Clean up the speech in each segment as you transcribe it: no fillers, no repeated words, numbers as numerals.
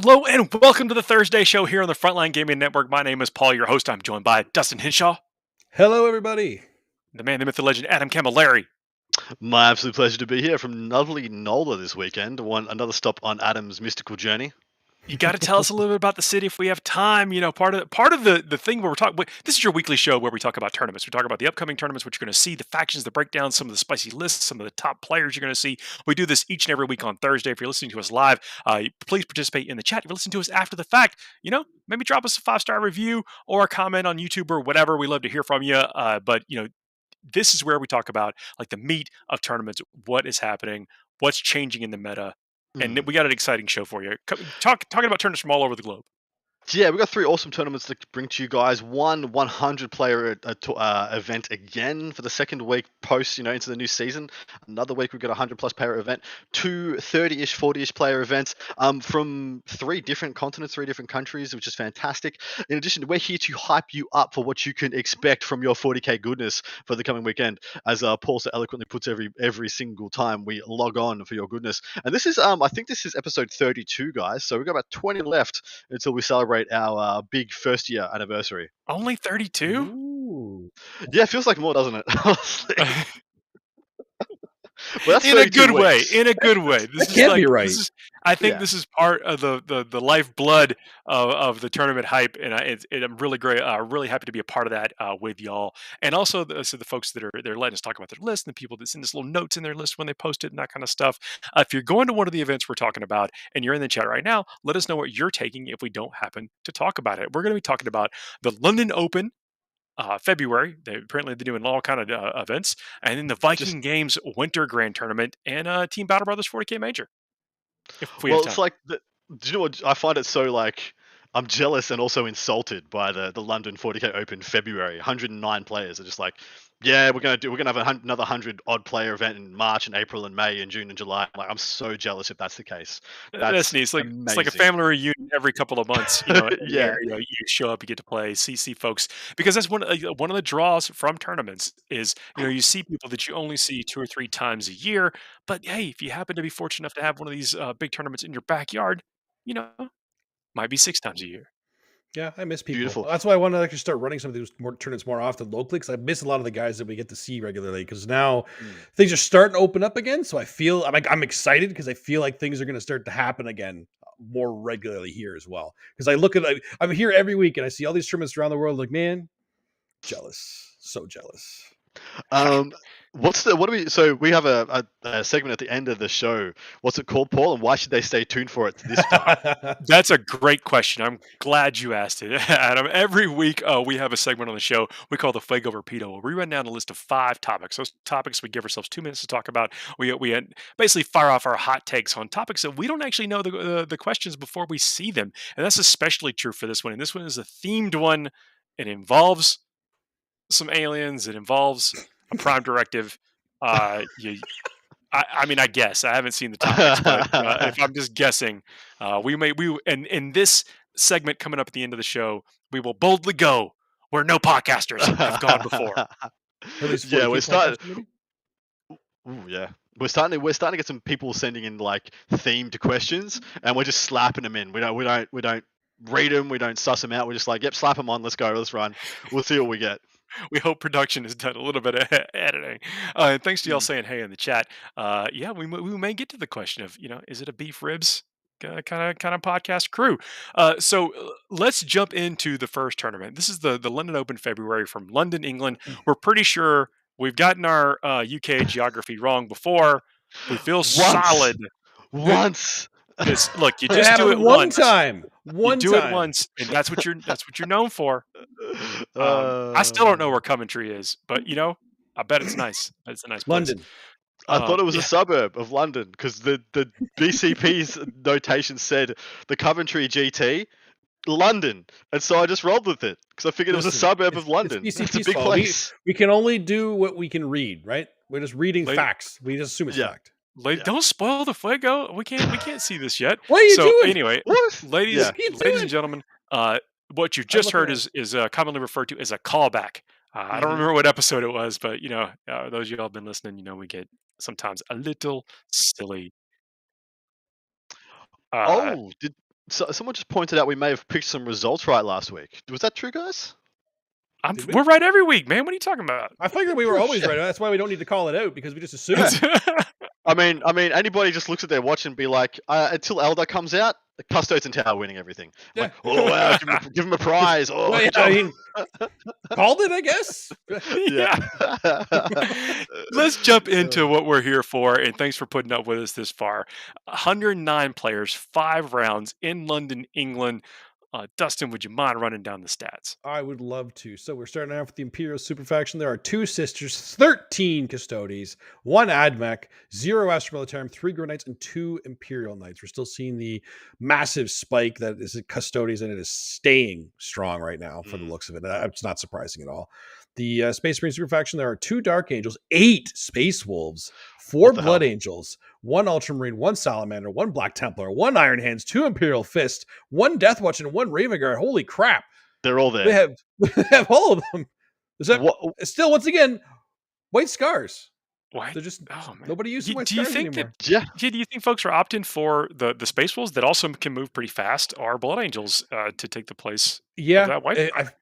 Hello and welcome to the Thursday show here on the Frontline Gaming Network. My name is Paul, your host. I'm joined by Dustin Henshaw, Hello, everybody. the man, the myth, the legend, Adam Camilleri. My absolute pleasure to be here from lovely NOLA this weekend. Another stop on Adam's mystical journey. You got to tell us a little bit about the city if we have time. You know, part of the thing where we're talking. This is your weekly show where we talk about tournaments. We talk about the upcoming tournaments, what you're going to see, the factions, the breakdowns, some of the spicy lists, some of the top players you're going to see. We do this each and every week on Thursday. If you're listening to us live, please participate in the chat. If you're listening to us after the fact, maybe drop us a 5-star review or a comment on YouTube or whatever. We love to hear from you. But this is where we talk about like the meat of tournaments, what is happening, what's changing in the meta. And we got an exciting show for you. Talking about tournaments from all over the globe. Yeah, we've got 3 awesome tournaments to bring to you guys. One 100-player event again for the second week post, into the new season. Another week we've got a 100-plus player event. 2 30-ish, 40-ish player events from 3 different continents, 3 different countries, which is fantastic. In addition, we're here to hype you up for what you can expect from your 40k goodness for the coming weekend. As Paul so eloquently puts every single time we log on for your goodness. And this is, I think this is episode 32, guys. So we've got about 20 left until we celebrate our big first year anniversary. Only 32? Ooh. Yeah, it feels like more, doesn't it? Honestly. Well, in a good way. In a good way. This can't be right. I think this is part of the lifeblood of the tournament hype, and I'm really great. Really happy to be a part of that with y'all, and also the folks that they're letting us talk about their list, and the people that send us little notes in their list when they post it and that kind of stuff. If you're going to one of the events we're talking about and you're in the chat right now, let us know what you're taking if we don't happen to talk about it. We're going to be talking about the London Open. February. They're doing all kind of events, and then the Viking Games Winter Grand Tournament and Team Battle Brothers 40k Major. It's like, do you know what? I find it so like I'm jealous and also insulted by the London 40k Open February. 109 players are just like, yeah, we're gonna have another 100 odd player event in March and April and May and June and July. Like, I'm so jealous if that's the case. That's neat. It's like a family reunion every couple of months. Yeah. You show up, you get to play, see folks, because that's one of the draws from tournaments is you see people that you only see 2 or 3 times a year. But hey, if you happen to be fortunate enough to have one of these big tournaments in your backyard, might be 6 times a year. Yeah, I miss people. Beautiful. That's why I want to actually start running some of these tournaments more often locally, because I miss a lot of the guys that we get to see regularly. Because now things are starting to open up again, so I feel I'm excited because I feel like things are going to start to happen again more regularly here as well. Because I'm here every week and I see all these tournaments around the world. Like, man, jealous, so jealous. So we have a segment at the end of the show. What's it called, Paul? And why should they stay tuned for it this time? That's a great question. I'm glad you asked it, Adam. Every week we have a segment on the show we call the Fuego Rapido, where we run down a list of 5 topics. Those topics we give ourselves 2 minutes to talk about. We basically fire off our hot takes on topics that we don't actually know the questions before we see them, and that's especially true for this one. And this one is a themed one. It involves some aliens. It involves a prime directive. I guess I haven't seen the topics, but if I'm just guessing, in this segment coming up at the end of the show, we will boldly go where no podcasters have gone before. Yeah, we're starting. Ooh, yeah. We're starting to get some people sending in like themed questions, and we're just slapping them in. We don't read them. We don't suss them out. We're just like, yep, slap them on. Let's go. Let's run. We'll see what we get. We hope production has done a little bit of editing. And thanks to y'all saying hey in the chat. We may get to the question of, is it a beef ribs kind of podcast crew? So let's jump into the first tournament. This is the London Open February from London, England. We're pretty sure we've gotten our UK geography wrong before. We feel solid. Once. Look, you just do it one time. It once, and that's what you're known for. I still don't know where Coventry is, but I bet it's nice. It's a nice place. London. I thought it was a suburb of London because the BCP's notation said the Coventry GT, London, and so I just rolled with it because I figured it was a suburb of London. It's a big place. We can only do what we can read, right? We're just reading facts. We just assume it's fact. Don't spoil the Fuego. We can't see this yet. What are you doing? Anyway, ladies and gentlemen, what you just heard is commonly referred to as a callback. I don't remember what episode it was, but those of you all have been listening, we get sometimes a little silly. So, someone just pointed out we may have picked some results right last week. Was that true, guys? Did we? We're right every week, man. What are you talking about? I figured we were always right. That's why we don't need to call it out, because we just assume. I mean, anybody just looks at their watch and be like, until Elder comes out, the Custodes and Tower winning everything. Yeah. Like, oh wow, give him a prize. Oh, Well, good yeah, I job. mean, called it, I guess. Yeah. Let's jump into what we're here for, and thanks for putting up with us this far. 109 players, 5 rounds in London, England. Dustin, would you mind running down the stats? I would love to. So we're starting off with the Imperial Super faction. There are 2 sisters, 13 Custodes, 1 Admech, 0 Astra Militarum, 3 Grey Knights, and 2 Imperial Knights. We're still seeing the massive spike that is Custodes, and it is staying strong right now for the looks of it. It's not surprising at all. The Space Marine Super faction, there are 2 Dark Angels, 8 Space Wolves, 4 Blood Angels, 1 Ultramarine, 1 Salamander, 1 Black Templar, 1 Iron Hands, 2 Imperial Fist, 1 Deathwatch, and 1 Raven Guard. Holy crap. They're all there. They have all of them. Is that still, once again, white scars? What? They're just man. nobody uses white Do you scars think anymore. do you think folks are opting for the Space Wolves that also can move pretty fast, or Blood Angels to take the place of that white scar?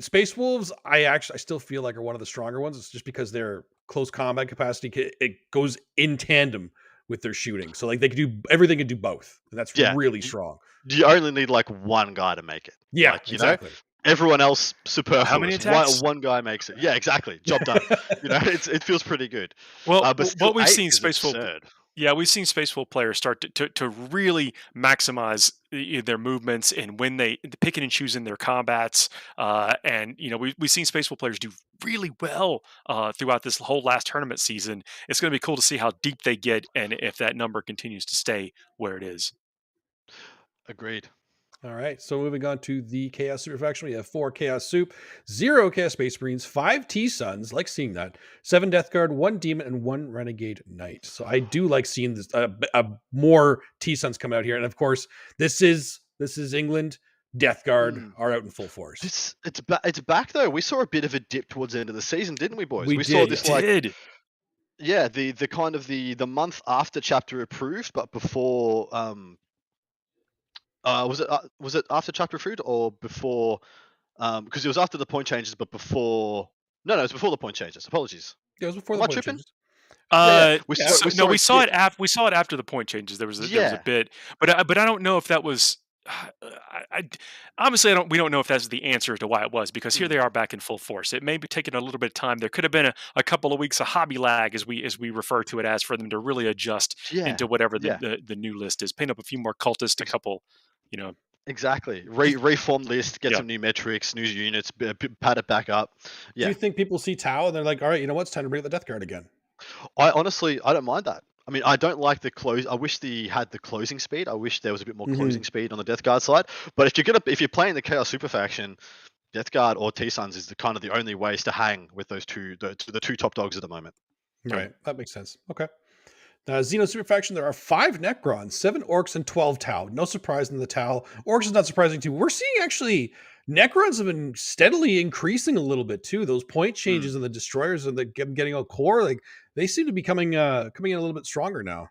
Space Wolves, I still feel like are one of the stronger ones. It's just because their close combat capacity, it goes in tandem with their shooting. So like they can do everything and do both. And that's really strong. You only need like one guy to make it. Yeah, like, exactly. Everyone else superfluous. How many attacks? One guy makes it. Yeah, exactly. Job done. It feels pretty good. Well, but what we've seen Space Wolf. Yeah, we've seen Space Wolf players start to really maximize their movements and when they picking and choosing their combats. And we've seen Space Wolf players do really well throughout this whole last tournament season. It's going to be cool to see how deep they get and if that number continues to stay where it is. Agreed. All right, so moving on to the Chaos Super faction, we have 4 Chaos Soup, 0 Chaos Space Marines, 5 T-Suns, like seeing that, 7 Death Guard, 1 Demon, and 1 Renegade Knight. So I do like seeing this more T-Suns come out here, and of course, this is England. Death Guard are out in full force. It's back though. We saw a bit of a dip towards the end of the season, didn't we, boys? We saw this Yeah, the kind of the month after chapter approved, but before. Was it after chapter approved or before? Because it was after the point changes, but before. No, it was before the point changes. Apologies. Yeah, it was before the point changes. We saw it after the point changes. There was a bit, but I don't know if that was. Obviously, we don't know if that's the answer to why it was, because here they are back in full force. It may be taking a little bit of time. There could have been a couple of weeks of hobby lag, as we refer to it as, for them to really adjust into whatever the new list is. Paint up a few more cultists, a couple. Exactly. Reform list, get some new metrics, new units, pad it back up. Yeah. Do you think people see Tau and they're like, all right, you know what? It's time to bring out the Death Guard again? I don't mind that. I mean, I don't like the close. I wish they had the closing speed. I wish there was a bit more closing speed on the Death Guard side. But if you're playing the Chaos Super faction, Death Guard or T-Suns is the only ways to hang with those two, the 2 top dogs at the moment. Right. That makes sense. Okay. Xeno Super faction, there are 5 Necrons, 7 Orcs, and 12 Tau. No surprise in the Tau. Orcs is not surprising too. We're seeing actually Necrons have been steadily increasing a little bit too. Those point changes and the destroyers and the getting a core, like they seem to be coming in a little bit stronger now.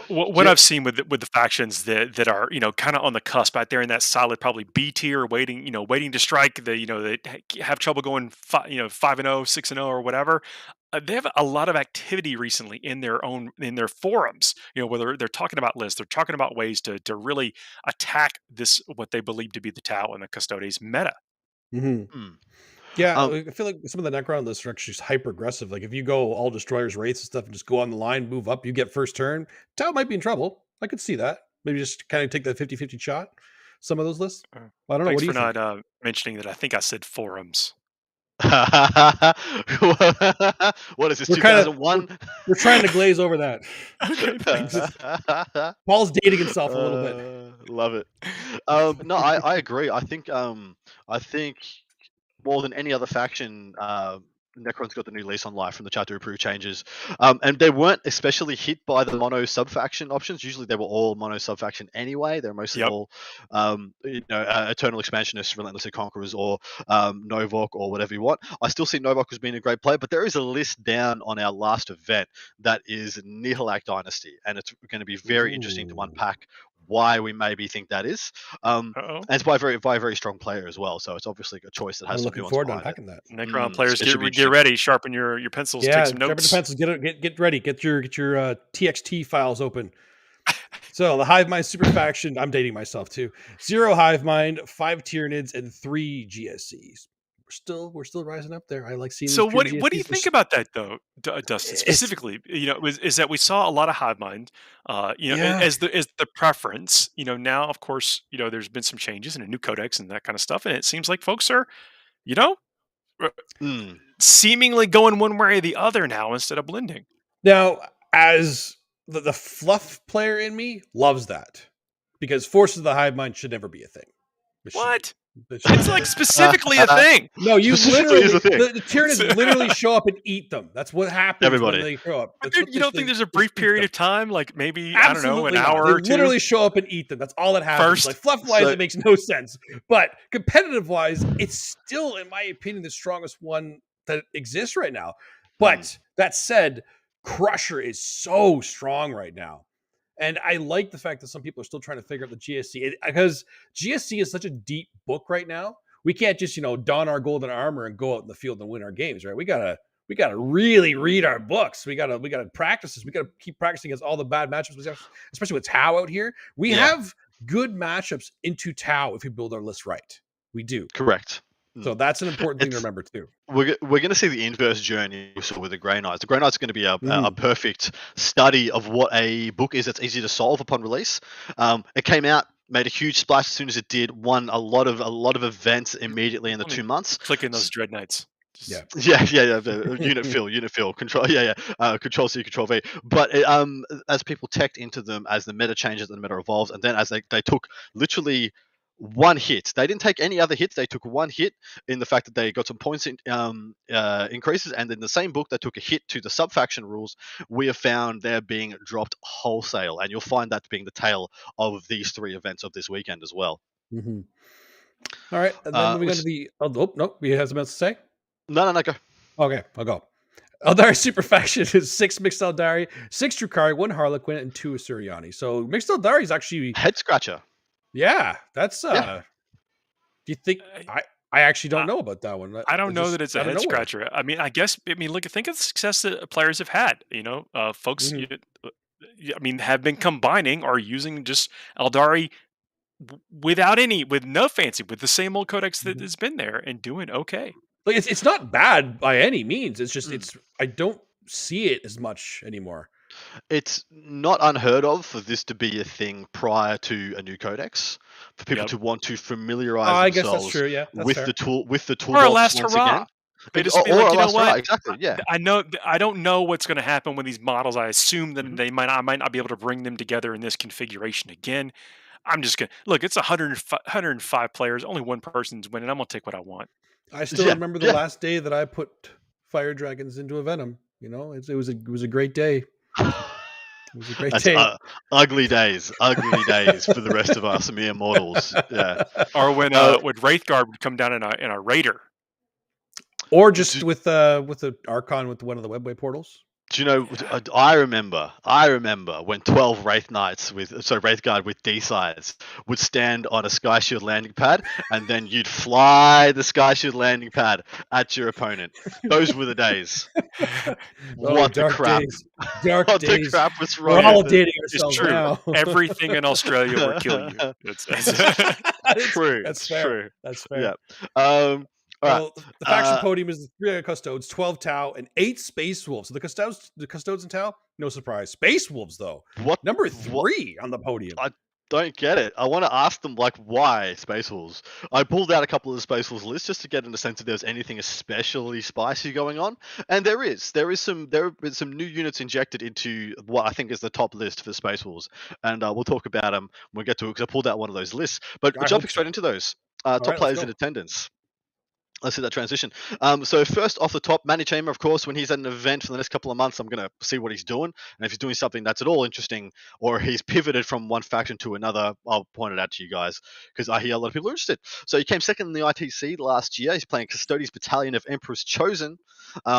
What I've seen with the factions that are kind of on the cusp out there in that solid probably B tier, waiting to strike, that have trouble going 5-0, 6-0 or whatever. They have a lot of activity recently in their forums. Whether they're talking about lists, they're talking about ways to really attack this, what they believe to be the Tau and the Custodes meta. Yeah, I feel like some of the Necron lists are actually hyper aggressive. Like if you go all destroyers, wraiths, and stuff, and just go on the line, move up, you get first turn. Tau might be in trouble. I could see that. Maybe just kind of take that 50-50 shot. Some of those lists. Well, I don't know. Thanks what do you for think? not mentioning that. I think I said forums. What is this? 2001. We're trying to glaze over that. Okay, Paul's dating himself a little bit. Love it. No, I agree. I think more than any other faction, Necron's got the new lease on life from the chapter approved changes, and they weren't especially hit by the mono sub-faction options. Usually they were all mono sub-faction anyway. They're mostly all eternal expansionists, relentlessly conquerors, or Novoc, or whatever you want. I still see Novoc as being a great player, but there is a list down on our last event that is Nihilak Dynasty, and it's going to be very interesting to unpack why we maybe think that is. And Uh-oh. it's by a very strong player as well. So it's obviously a choice that has I'm some looking nuance forward to behind it. unpacking that. Necron players, It should be get interesting. ready, sharpen your pencils, take some sharpen notes. the pencils. Get ready. Get your TXT files open. So the Hive Mind super faction. I'm dating myself too. 0 Hive Mind, 5 Tyranids, and 3 GSCs. We're still rising up there. I like seeing. So these what pure do you GSCs. think about that though, Dustin? It's- Specifically, is that we saw a lot of Hive Mind, Yeah. as the preference. Now of course, there's been some changes in a new codex and that kind of stuff, and it seems like folks are, uh, seemingly going one way or the other now instead of blending. Now, as the fluff player in me loves that, because Forces of the Hive Mind should never be a thing. It shouldn't. What? It shouldn't. It's like specifically a thing. No, you Specifically literally is a thing. the Tyranids literally show up and eat them. That's what happens Everybody. when they show up. But That's dude, what you don't think there's a brief period of time, like maybe Absolutely an not. hour They or two? literally show up and eat them. That's all that happens. First. Like fluff wise, So- it makes no sense. But competitive wise, it's still, in my opinion, the strongest one that exists right now. But that said, Crusher is so strong right now. And I like the fact that some people are still trying to figure out the GSC, because GSC is such a deep book right now. We can't just, don our golden armor and go out in the field and win our games, right? We gotta really read our books. We gotta practice this. We gotta keep practicing against all the bad matchups, especially with Tau out here. We have good matchups into Tau if we build our list right. We do. Correct. So that's an important thing to remember too. We're going to see the inverse journey with the Grey Knights. The Grey Knights are going to be a perfect study of what a book is that's easy to solve upon release. It came out, made a huge splash as soon as it did, won a lot of events immediately in the 2 months. Clicking those Dread Knights. Yeah. Unit fill, control. Control C, Control V. But as people teched into them, as the meta changes and the meta evolves, and then as they took literally one hit. They didn't take any other hits. They took one hit in the fact that they got some points increases, and in the same book, they took a hit to the sub-faction rules. We have found they're being dropped wholesale, and you'll find that being the tale of these 3 events of this weekend as well. Mm-hmm. All right, and then moving on to the... Oh, no, we have something else to say? No, go. Okay, I'll go. Eldari super faction is 6 mixed Eldari, 6 Drukhari, 1 Harlequin, and 2 Asuriani. So mixed Eldari is actually... Head scratcher. Yeah, that's... Do you think... I actually don't know about that one. I don't know that it's a head scratcher. I mean, look, think of the success that players have had. Folks, have been combining or using just Eldari with no fancy, with the same old codex that has been there and doing okay. Like it's not bad by any means. It's just I don't see it as much anymore. It's not unheard of for this to be a thing prior to a new codex, for people to want to familiarize themselves that's true, yeah, with fair. the toolbox or a last once hurrah. again. They just be like, you know what? Exactly. Yeah. I don't know what's going to happen with these models. I assume that I might not be able to bring them together in this configuration again. I'm just gonna look. It's 105 players. Only one person's winning. I'm gonna take what I want. I still remember the last day that I put fire dragons into a venom. It was a great day. It was a great day. Ugly days for the rest of us mere mortals. Yeah. Or when Wraithguard would come down in a raider, or just with the Archon with one of the webway portals. Do you know? I remember when 12 Wraithguard with D size would stand on a Sky Shield landing pad, and then you'd fly the Sky Shield landing pad at your opponent. Those were the days. What the crap? Dark What days. the crap was wrong? We're all dating It's ourselves true. now. Everything in Australia will kill you. It's true. That's fair. True. That's fair. Yeah. Well, the faction podium is 3 Custodes, 12 Tau, and 8 Space Wolves. So the Custodes and Tau, no surprise. Space Wolves, though, number 3 on the podium. I don't get it. I want to ask them why Space Wolves. I pulled out a couple of the Space Wolves lists just to get in a sense if there's anything especially spicy going on, and there have been some new units injected into what I think is the top list for Space Wolves, and we'll talk about them when we get to it because I pulled out one of those lists. But jumping straight into those top players in attendance. Let's see that transition. So first off the top, Manny Chamber, of course, when he's at an event for the next couple of months, I'm going to see what he's doing. And if he's doing something that's at all interesting, or he's pivoted from one faction to another, I'll point it out to you guys, because I hear a lot of people are interested. So he came second in the ITC last year. He's playing Custodes Battalion of Emperor's Chosen.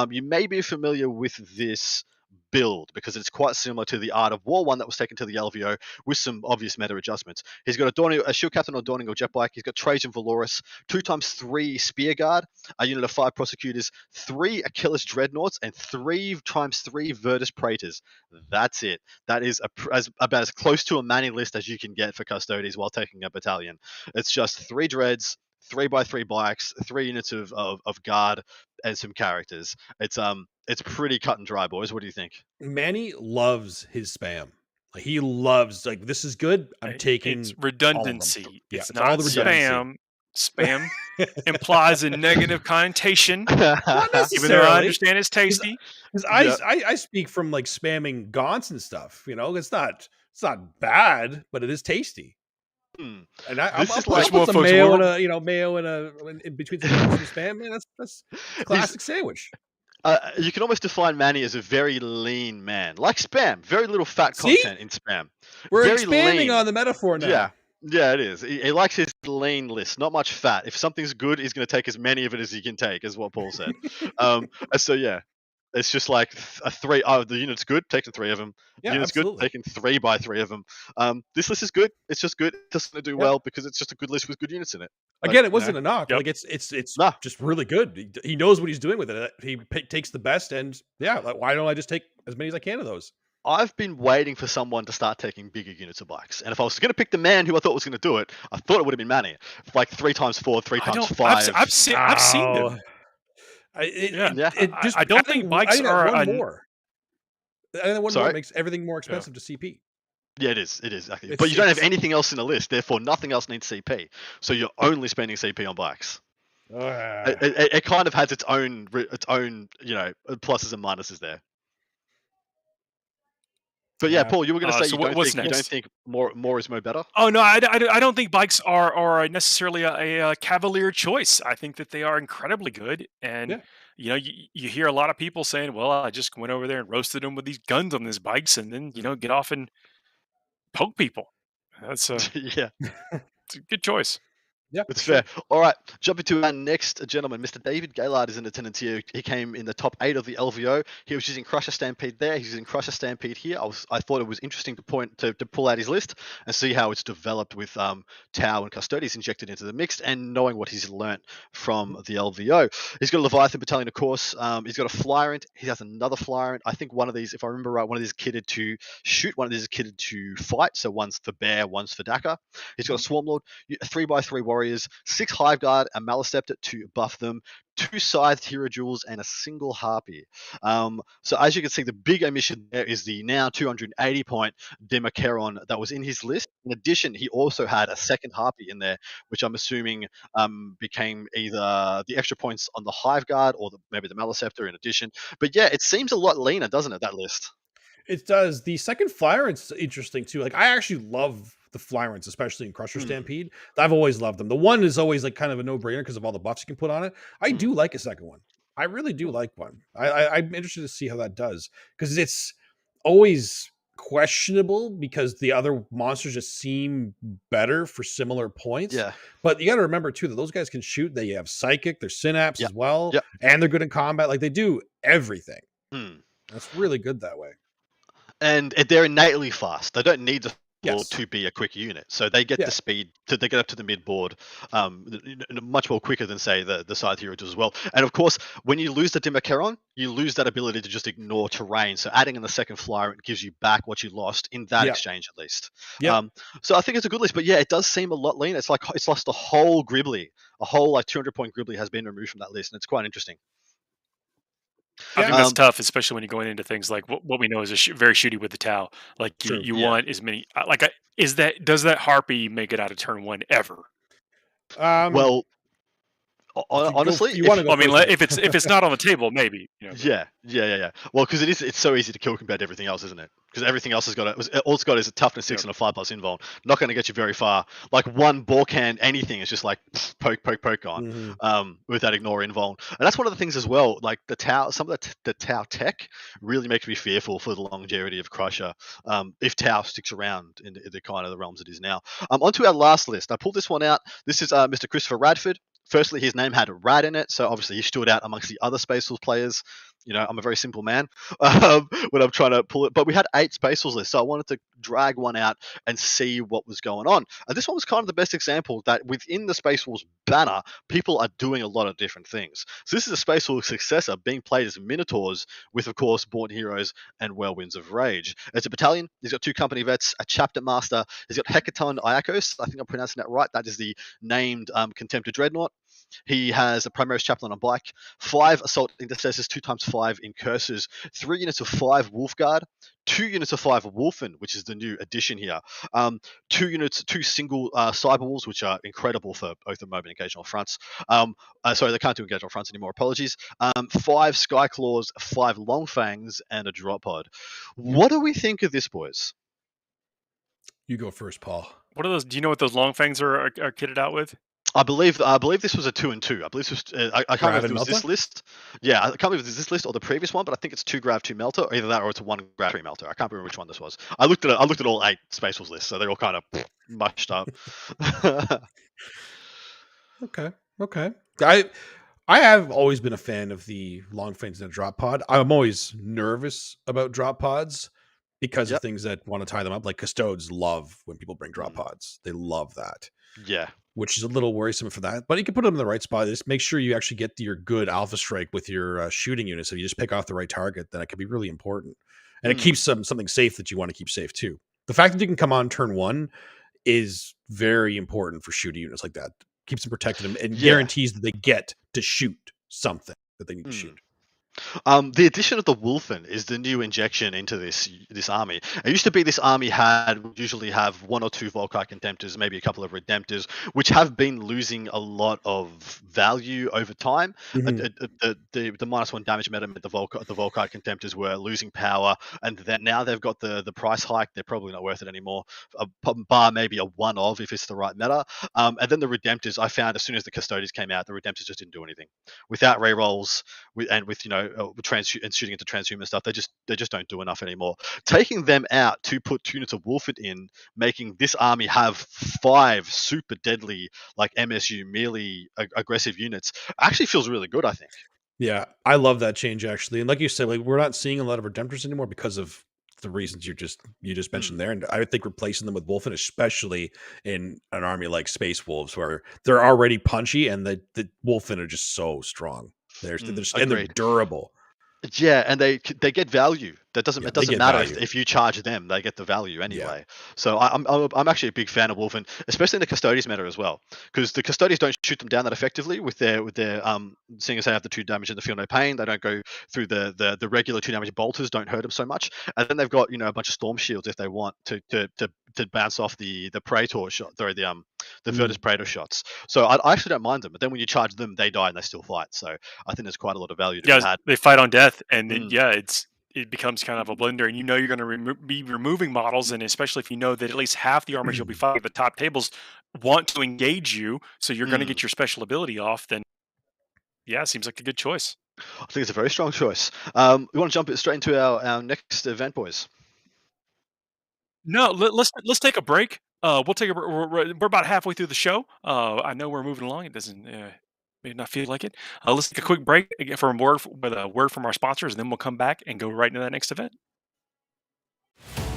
You may be familiar with this build, because it's quite similar to the Art of War one that was taken to the LVO with some obvious meta adjustments. He's got a Shield Captain or Dawning or Jet Bike. He's got Trajan Valoris, 2x3 Spear Guard, a unit of 5 Prosecutors, 3 Achilles Dreadnoughts, and 3x3 Virtus Praetors. That's it. That is about as close to a Manny list as you can get for Custodes while taking a battalion. It's just 3 Dreads, 3x3 bikes, 3 units of guard, and some characters. It's pretty cut and dry, boys. What do you think? Manny loves his spam. Like, he loves, like, this is good. I'm taking it's redundancy. Yeah, it's it's all not the redundancy. spam. Spam implies a negative connotation. Not Even though I necessarily. understand it's tasty. Because I speak from like spamming gaunts and stuff. You know, it's not bad, but it is tasty. Hmm. And I'll This is put like- some More folks mayo will- and mayo in between some spam. Man, that's a classic sandwich. You can almost define Manny as a very lean man, like Spam. Very little fat See? content in Spam. We're Very expanding lean. on the metaphor now. Yeah, it is. He likes his lean list, not much fat. If something's good, he's going to take as many of it as he can take, is what Paul said. So yeah, it's just like a 3. Oh, the unit's good, taking 3 of them. Yeah, Unit's absolutely. good, taking 3x3 of them. This list is good. It's just good. It's just going to do well because it's just a good list with good units in it. Again, it wasn't a knock. Yep. Like it's Nah. just really good. He knows what he's doing with it. He takes the best, and like, why don't I just take as many as I can of those? I've been waiting for someone to start taking bigger units of bikes. And if I was going to pick the man who I thought was going to do it, I thought it would have been Manny. Like 3x4, 3x5. I've seen them. I don't think bikes are one more. I think one more Sorry? makes everything more expensive to CP. Yeah, it is. It is, exactly. It's- But you don't have it's- anything else in the list. Therefore, nothing else needs CP. So you're only spending CP on bikes. It kind of has its own, pluses and minuses there. But yeah, Yeah. Paul, you were going to say So you what's don't next? think more is more better? Oh no, I don't think bikes are necessarily a cavalier choice. I think that they are incredibly good, and Yeah. you hear a lot of people saying, "Well, I just went over there and roasted them with these guns on these bikes, and then get off and poke people." That's Yeah. it's a good choice. Yeah, It's for sure. fair. All right, jumping to our next gentleman, Mr. David Gaylard is in attendance here. He came in the top 8 of the LVO. He was using Crusher Stampede there. He's using Crusher Stampede here. I thought it was interesting to pull out his list and see how it's developed with Tau and Custodes injected into the mix, and knowing what he's learnt from the LVO. He's got a Leviathan Battalion, of course. He's got a Flyerant. He has another Flyerant. I think one of these, if I remember right, one of these is kitted to shoot, one of these is kitted to fight. So one's for Bear, one's for Dakar. He's got a Swarm Lord, 3x3 Warriors, 6 Hive Guard, a Maliceptor to buff them, 2 Scythed Hero Jewels, and a single Harpy. So as you can see, the big omission there is the now 280 point Demacheron that was in his list. In addition, he also had a second Harpy in there, which I'm assuming became either the extra points on the Hive Guard or maybe the Maliceptor in addition. But yeah, it seems a lot leaner, doesn't it, that list? It does. The second Flyerant's interesting too. Like, I actually love the Flyerants, especially in Crusher Stampede. I've always loved them. The one is always like kind of a no-brainer because of all the buffs you can put on it. I do like a second one. I really do like one. I'm interested to see how that does, because it's always questionable because the other monsters just seem better for similar points. Yeah. But you got to remember too that those guys can shoot. They have psychic, they're synapse as well, Yep. and they're good in combat. Like, they do everything. Hmm. That's really good that way. And they're innately fast. They don't need the Yes. to be a quick unit, so they get Yeah. the speed they get up to the mid board much more quicker than say the side hero does as well. And of course, when you lose the Demacheron, you lose that ability to just ignore terrain. So adding in the second flyer, it gives you back what you lost in that Yeah. exchange at least. Yeah. So I think it's a good list, but yeah, it does seem a lot leaner. It's like it's lost a whole Gribbly, a whole like 200 point Gribbly has been removed from that list, and it's quite interesting. I think that's tough, especially when you're going into things like what we know is very shooty with the Tau. Like True. you want as many. Does that Harpy make it out of turn 1 ever? Well, honestly, you want to go. I mean, first. if it's not on the table, maybe. Yeah. Well, because it's so easy to kill compared to everything else, isn't it? Because everything else has got all it's got is a toughness 6 and a 5+ invuln. Not going to get you very far. Like one Borkhand, anything is just like poke on. With that ignore invuln, and that's one of the things as well. Like the Tau, some of the Tau tech really makes me fearful for the longevity of Crusher. If Tau sticks around in the kind of the realms it is now. Onto our last list. I pulled this one out. This is Mr. Christopher Radford. Firstly, his name had Rad in it, so obviously he stood out amongst the other Space Wolves players. I'm a very simple man when I'm trying to pull it. But we had 8 Space Wolves lists, so I wanted to drag one out and see what was going on. And this one was kind of the best example that within the Space Wolves banner, people are doing a lot of different things. So this is a Space Wolves successor being played as Minotaurs with, of course, Born Heroes and Whirlwinds of Rage. It's a battalion. He's got 2 company vets, a chapter master. He's got Hecaton Iacos. I think I'm pronouncing that right. That is the named Contemptor Dreadnought. He has a Primaris Chaplain on black, 5 Assault Intercessors, 2x5 in Curses, 3 units of 5 Wolfguard, 2 units of 5 Wolfen, which is the new addition here, 2 single Cyber Wolves, which are incredible for both the moment and occasional fronts. Sorry, they can't do occasional fronts anymore, apologies. 5 Skyclaws, 5 Longfangs, and a Dropod. What do we think of this, boys? You go first, Paul. What are those? Do you know what those Longfangs are kitted out with? I believe this was a 2 and 2. I believe this was. I can't remember if it was this list. Yeah, I can't remember if it was this list or the previous one, but I think it's 2 Grav, 2 Melter, or either that or it's a 1 Grav, 3 Melter. I can't remember which one this was. I looked at all 8 Space Wolves lists, so they're all kind of mushed up. Okay. I have always been a fan of the Longfangs and the drop pod. I'm always nervous about drop pods because of things that want to tie them up. Like Custodes love when people bring drop pods. They love that. Yeah. Which is a little worrisome for that. But you can put them in the right spot. Just make sure you actually get your good alpha strike with your shooting unit. So you just pick off the right target, then it can be really important. And it keeps something safe that you want to keep safe too. The fact that you can come on turn 1 is very important for shooting units like that. Keeps them protected and guarantees that they get to shoot something that they need to shoot. The addition of the Wolfen is the new injection into this army. It used to be this army would usually have 1 or 2 Volkite Contemptors, maybe a couple of Redemptors, which have been losing a lot of value over time. The -1 damage meta meant the Volkite Contemptors were losing power, and then now they've got the price hike. They're probably not worth it anymore, bar maybe a 1 of if it's the right meta. And then the Redemptors, I found as soon as the Custodians came out, the Redemptors just didn't do anything. Without rerolls, with shooting into transhuman stuff, they just don't do enough anymore. Taking them out to put 2 units of Wolfit in, making this army have 5 super deadly like MSU melee aggressive units, actually feels really good, I think. Yeah, I love that change actually. And like you said, like we're not seeing a lot of Redemptors anymore because of the reasons you just mentioned there. And I think replacing them with Wolfen, especially in an army like Space Wolves, where they're already punchy and the Wolfen are just so strong. They're durable. Yeah, and they get value. It doesn't matter if you charge them; they get the value anyway. Yeah. So I'm actually a big fan of Wolfen, especially in the Custodians meta as well, because the Custodians don't shoot them down that effectively with their seeing as they have the 2 damage and the feel no pain. They don't go through the regular 2 damage bolters, don't hurt them so much, and then they've got a bunch of storm shields if they want to bounce off the Praetor shot, sorry, the Virtus Praetor shots. So I actually don't mind them, but then when you charge them, they die and they still fight. So I think there's quite a lot of value to be had. They fight on death, and it becomes kind of a blender, and you're going to be removing models, and especially if you know that at least half the armies you'll be fighting at the top tables want to engage you, so you're going to get your special ability off, then it seems like a good choice. I think it's a very strong choice. We want to jump straight into our next event, boys. No, let's take a break. We'll take we're about halfway through the show. I know we're moving along. It doesn't may not feel like it. Let's take a quick break for a word from our sponsors, and then we'll come back and go right into that next event.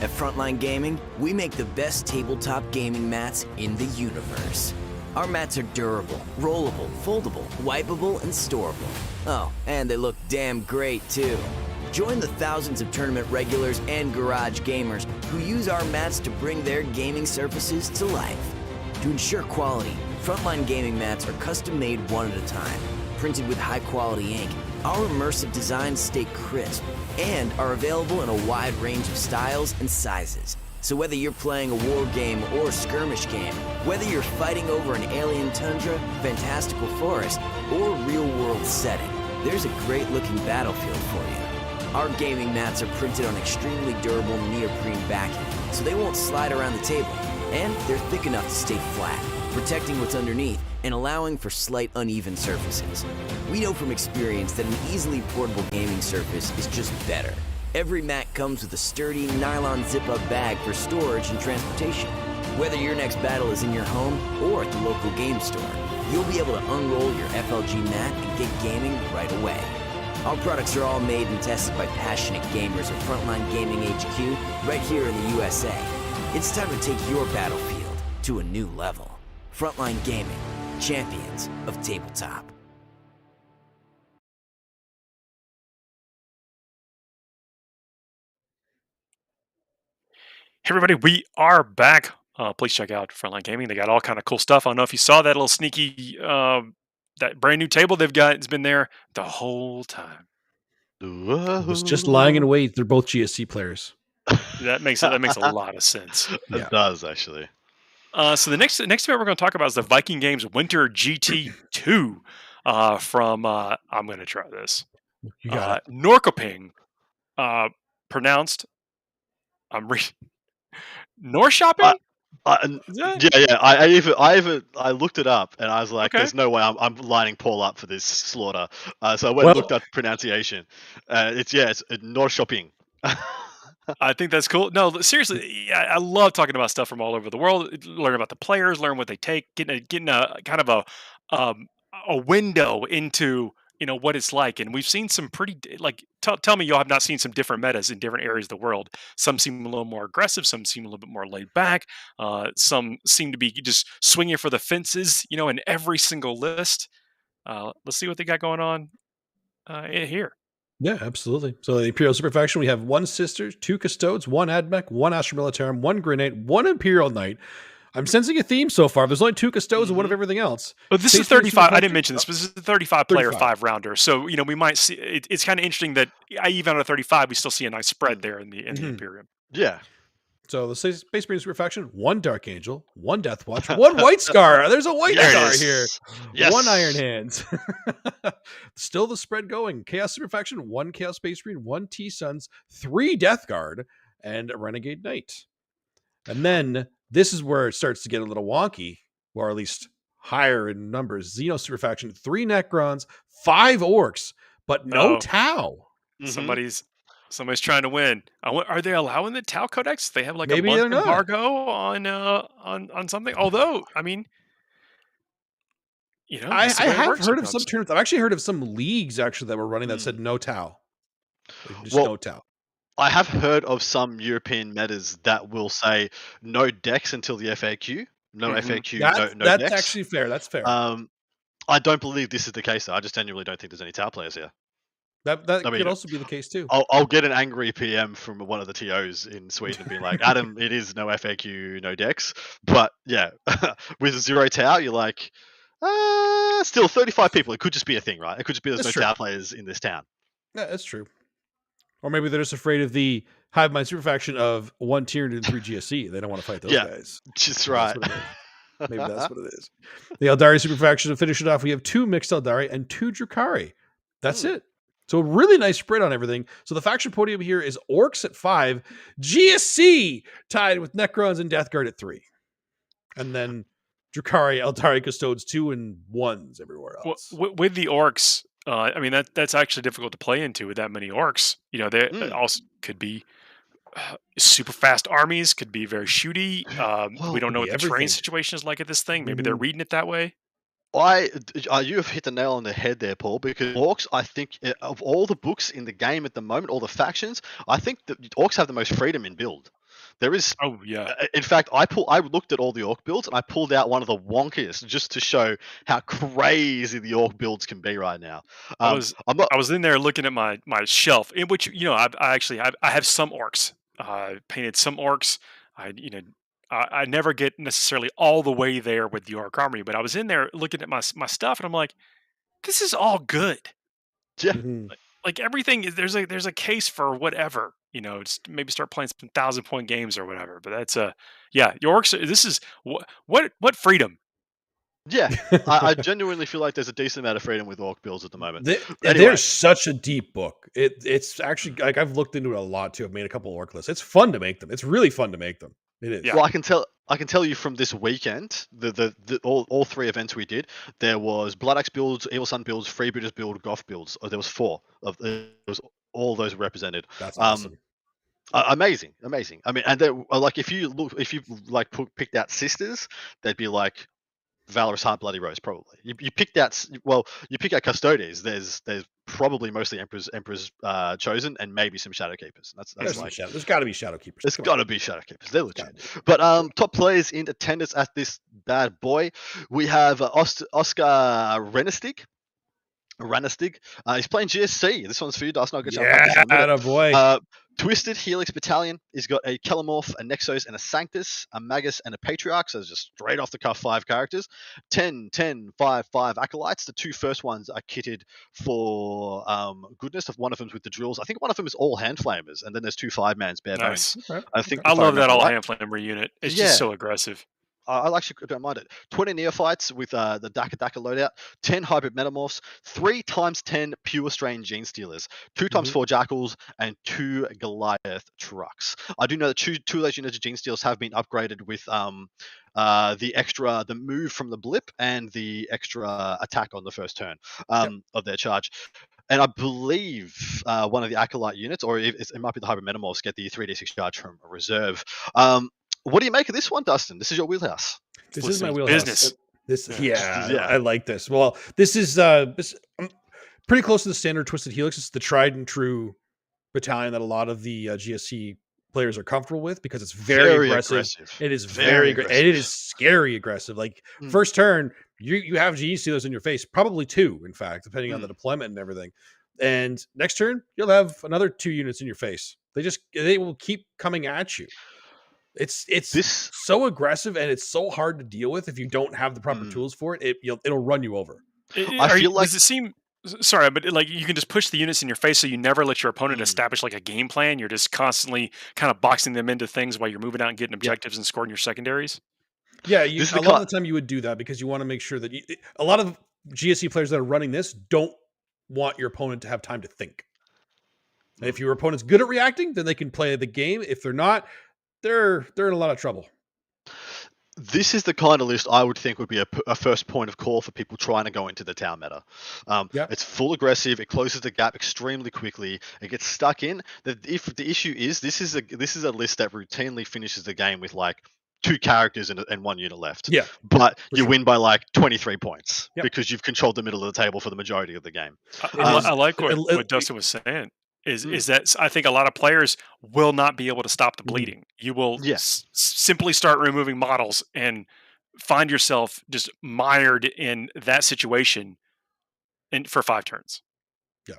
At Frontline Gaming, we make the best tabletop gaming mats in the universe. Our mats are durable, rollable, foldable, wipeable, and storable. Oh, and they look damn great too. Join the thousands of tournament regulars and garage gamers who use our mats to bring their gaming surfaces to life. To ensure quality, Frontline Gaming mats are custom made one at a time, printed with high quality ink. Our immersive designs stay crisp and are available in a wide range of styles and sizes. So whether you're playing a war game or a skirmish game, whether you're fighting over an alien tundra, fantastical forest, or real world setting, there's a great looking battlefield for you. Our gaming mats are printed on extremely durable neoprene backing, so they won't slide around the table. And they're thick enough to stay flat, protecting what's underneath and allowing for slight uneven surfaces. We know from experience that an easily portable gaming surface is just better. Every mat comes with a sturdy nylon zip-up bag for storage and transportation. Whether your next battle is in your home or at the local game store, you'll be able to unroll your FLG mat and get gaming right away. Our products are all made and tested by passionate gamers at Frontline Gaming HQ, right here in the USA. It's time to take your battlefield to a new level. Frontline Gaming, champions of tabletop. Hey everybody, we are back. Please check out Frontline Gaming. They got all kind of cool stuff. I don't know if you saw that little sneaky, that brand new table they've got. It's been there the whole time. I was just lying in wait. They're both GSC players. That makes a lot of sense. It does, actually. So the next event we're going to talk about is the Viking Games Winter GT2 from I'm going to try this. You got it. Norrköping, pronounced. Norrköping? Yeah. I looked it up and I was like, "There's no way I'm lining Paul up for this slaughter." So I went and looked up the pronunciation. It's Norrköping. I think that's cool. No, seriously, I love talking about stuff from all over the world. Learn about the players, learn what they take, getting a kind of a window into what it's like. And we've seen some pretty tell me you have not seen some different metas in different areas of the world. Some seem a little more aggressive, some seem a little bit more laid back, some seem to be just swinging for the fences in every single list. Let's see what they got going on here. Yeah, absolutely. So the Imperial Super faction, we have 1 Sister, 2 Custodes, 1 Admech, 1 Astra Militarum, 1 Grenade, 1 Imperial Knight. I'm sensing a theme so far. There's only 2 Custodes and 1 of everything else. But this is 35. I didn't mention this, but this is a 35 player 5-rounder. So we might see. It's kind of interesting that even on a 35, we still see a nice spread there in the Imperium. Yeah. So the Space Marine Super faction, 1 Dark Angel, 1 Death Watch, 1 White Scar. There's a White Scar here. Yes. 1 Iron Hands. Still the spread going. Chaos Super faction, 1 Chaos Space Marine, 1 T-Suns, 3 Death Guard, and a Renegade Knight. And then this is where it starts to get a little wonky, or at least higher in numbers. Xeno Super faction, 3 Necrons, 5 Orcs, but no Tau. Somebody's trying to win. Are they allowing the Tau Codex? They have Maybe a month embargo on something. Although, I mean, I have heard of some tournaments. I've actually heard of some leagues actually that were running that said no Tau. No Tau. I have heard of some European metas that will say no decks until the FAQ. No FAQ, no that's decks. Actually fair. That's fair. I don't believe this is the case, though. I just genuinely don't think there's any Tau players here. That could also be the case, too. I'll get an angry PM from one of the TOs in Sweden and be like, Adam, it is no FAQ, no decks. But, yeah, with 0 Tau, you're like, still 35 people. It could just be a thing, right? It could just be there's no Tau players in this town. Yeah, that's true. Or maybe they're just afraid of the Hive Mind Super faction of 1 Tyranid and 3 GSC. They don't want to fight those guys. Just right. Maybe that's what it is. The Eldari Super faction, to finish it off, we have 2 mixed Eldari and 2 Drukhari. That's it. So a really nice spread on everything. So the faction podium here is Orcs at 5, GSC tied with Necrons and Death Guard at 3. And then Drukhari, Eldari, Custodes 2 and 1s everywhere else. With the Orcs, I mean that's actually difficult to play into with that many Orcs. They also could be super fast armies, could be very shooty. We don't know what the terrain situation is like at this thing. Maybe they're reading it that way. You have hit the nail on the head there, Paul, because Orcs, I think, of all the books in the game at the moment, all the factions, I think the Orcs have the most freedom in build. There is. Oh yeah. In fact, I looked at all the Orc builds and I pulled out one of the wonkiest just to show how crazy the Orc builds can be right now. I was in there looking at my shelf, in which I have some Orcs. Painted some Orcs. I never get necessarily all the way there with the Orc army, but I was in there looking at my stuff, and I'm like, this is all good. Yeah. Like everything, there's a case for whatever. Just maybe start playing some 1,000-point games or whatever. But that's your Orcs. This is what freedom. Yeah, I genuinely feel like there's a decent amount of freedom with Orc builds at the moment. There's such a deep book. It's actually like I've looked into it a lot too. I've made a couple Orc lists. It's fun to make them. It's really fun to make them. It is. Yeah. Well, I can tell you from this weekend, all 3 events we did, there was Blood Axe builds, Evil Sun builds, Freebooters build, Goth builds. There was 4 of all those represented. That's awesome. Amazing. I mean, and like if you picked out Sisters, they'd be like Valorous Heart Bloody Rose probably. You picked out Custodes. There's probably mostly Emperors chosen, and maybe some Shadow Keepers. That's There's got to be Shadow Keepers. There's got to be Shadow Keepers. They're Gotta legit. be. But top players in attendance at this bad boy, we have Oscar Renastig. He's playing GSC. This one's for you, Dustin. I'll get you Yeah, attaboy. Twisted Helix Battalion. He's got a Kellamorph, a Nexos, and a Sanctus, a Magus, and a Patriarch. So just straight off the cuff 5 characters. 10, 10, 5, 5 Acolytes. The 2 first ones are kitted for goodness. One of them's with the drills. I think one of them is all hand flamers, and then there's 2 5-mans bare bones. Okay. I love that all hand flamer unit. It's just so aggressive. I actually don't mind it. 20 Neophytes with the Daka loadout, 10 Hybrid Metamorphs, 3 times 10 Pure Strain Gene Stealers, 2 times 4 Jackals, and 2 Goliath Trucks. I do know that two of those units of Gene Stealers have been upgraded with the move from the blip and the extra attack on the first turn of their charge. And I believe one of the Acolyte units, or it might be the Hybrid Metamorphs, get the 3d6 charge from a reserve. What do you make of this one, Dustin? This is your wheelhouse. This is my wheelhouse. Business. I like this. Well, this is pretty close to the standard Twisted Helix. It's the tried and true battalion that a lot of the GSC players are comfortable with because it's very aggressive. It is very aggressive. And it is scary aggressive. Like first turn, you have GE Stealers in your face, probably 2, in fact, depending on the deployment and everything. And next turn, you'll have another 2 units in your face. They will keep coming at you. It's so aggressive and it's so hard to deal with if you don't have the proper tools for it. It'll run you over. Does it seem? Sorry, but like you can just push the units in your face, so you never let your opponent establish like a game plan. You're just constantly kind of boxing them into things while you're moving out and getting objectives and scoring your secondaries. Yeah, a lot of the time you would do that because you want to make sure that a lot of GSC players that are running this don't want your opponent to have time to think. And if your opponent's good at reacting, then they can play the game. If they're not, they're in a lot of trouble. This is the kind of list I would think would be a first point of call for people trying to go into the town meta. It's full aggressive. It closes the gap extremely quickly. It gets stuck in. If the issue is this is a list that routinely finishes the game with like 2 characters and 1 unit left. Yeah, but you win by like 23 points because you've controlled the middle of the table for the majority of the game. I like what Dustin was saying. Is that I think a lot of players will not be able to stop the bleeding. You will simply start removing models and find yourself just mired in that situation for 5 turns. Yeah,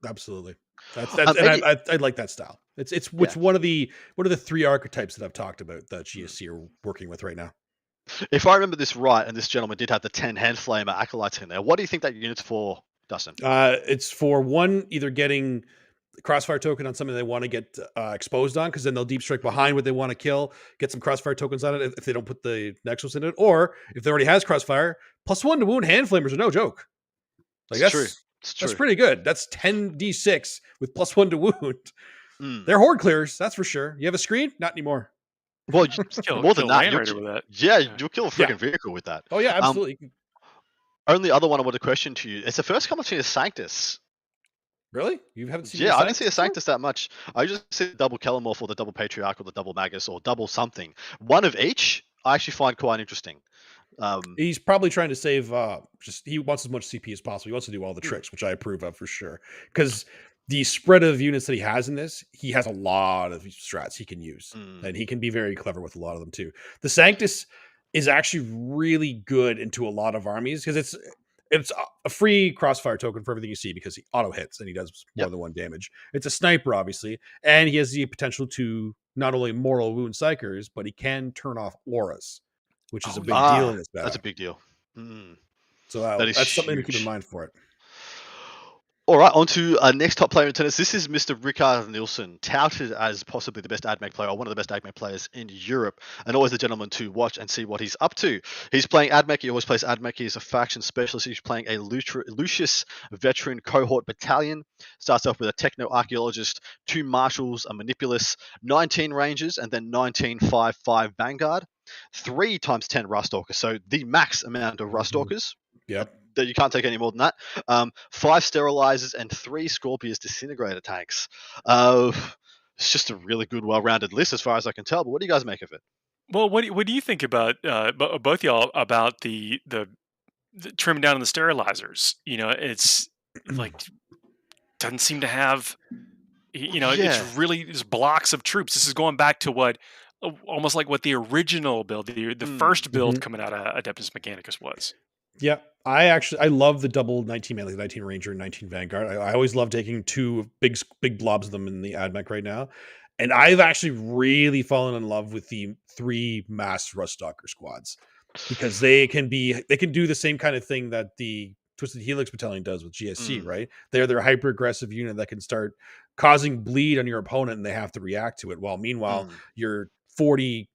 absolutely. I like that style. It's one of the 3 archetypes that I've talked about that GSC are working with right now. If I remember this right, and this gentleman did have the 10 hand flamer acolytes in there, what do you think that unit's for, Dustin? It's for one, either getting crossfire token on something they want to get exposed on, because then they'll deep strike behind what they want to kill, get some crossfire tokens on it if they don't put the Nexus in it, or if they already has crossfire, +1 to wound hand flamers are no joke. Like that's true. That's pretty good. That's 10d6 with +1 to wound. They're horde clears, that's for sure. You have a screen? Not anymore. Well, more than that, you'll kill a freaking vehicle with that. Oh yeah, absolutely. Only other one I want to question to you. It's the first time I've seen a Sanctus. Really? You haven't seen? Yeah, I didn't see a Sanctus that much. I just see the double Kellamorph or the double Patriarch or the double Magus or double something. One of each, I actually find quite interesting. He's probably trying to save. He wants as much CP as possible. He wants to do all the tricks, which I approve of for sure. Because the spread of units that he has in this, he has a lot of strats he can use, and he can be very clever with a lot of them too. The Sanctus is actually really good into a lot of armies because it's a free crossfire token for everything you see because he auto hits and he does more than 1 damage. It's a sniper, obviously, and he has the potential to not only mortal wound psychers, but he can turn off auras, which is a big deal in this battle. That's a big deal. So that's something to keep in mind for it. All right, on to our next top player in tennis. This is Mr. Rickard Nielsen, touted as possibly the best AdMech player, or one of the best AdMech players in Europe, and always a gentleman to watch and see what he's up to. He's playing AdMech. He always plays AdMech. He's a faction specialist. He's playing a Lucious veteran cohort battalion. Starts off with a techno-archaeologist, 2 marshals, a manipulus, 19 rangers, and then 19/5/5 Vanguard, 3 times 10 Ruststalkers. So the max amount of Ruststalkers. Yep. That you can't take any more than that. 5 sterilizers and 3 Scorpius disintegrator tanks. It's just a really good, well-rounded list as far as I can tell. But what do you guys make of it? Well, what do you think about both y'all about the trimming down on the sterilizers? You know, it's like doesn't seem to have. It's Yeah. really these blocks of troops. This is going back to what almost like what the original build, the first build coming out of Adeptus Mechanicus was. Yeah, I love the double 19 man, like 19 Ranger and 19 Vanguard. I always love taking two big blobs of them in the AdMech right now. And I've actually really fallen in love with the 3 mass Ruststalker squads because they can do the same kind of thing that the Twisted Helix Battalion does with GSC, right? They're hyper aggressive unit that can start causing bleed on your opponent and they have to react to it. While meanwhile, your 2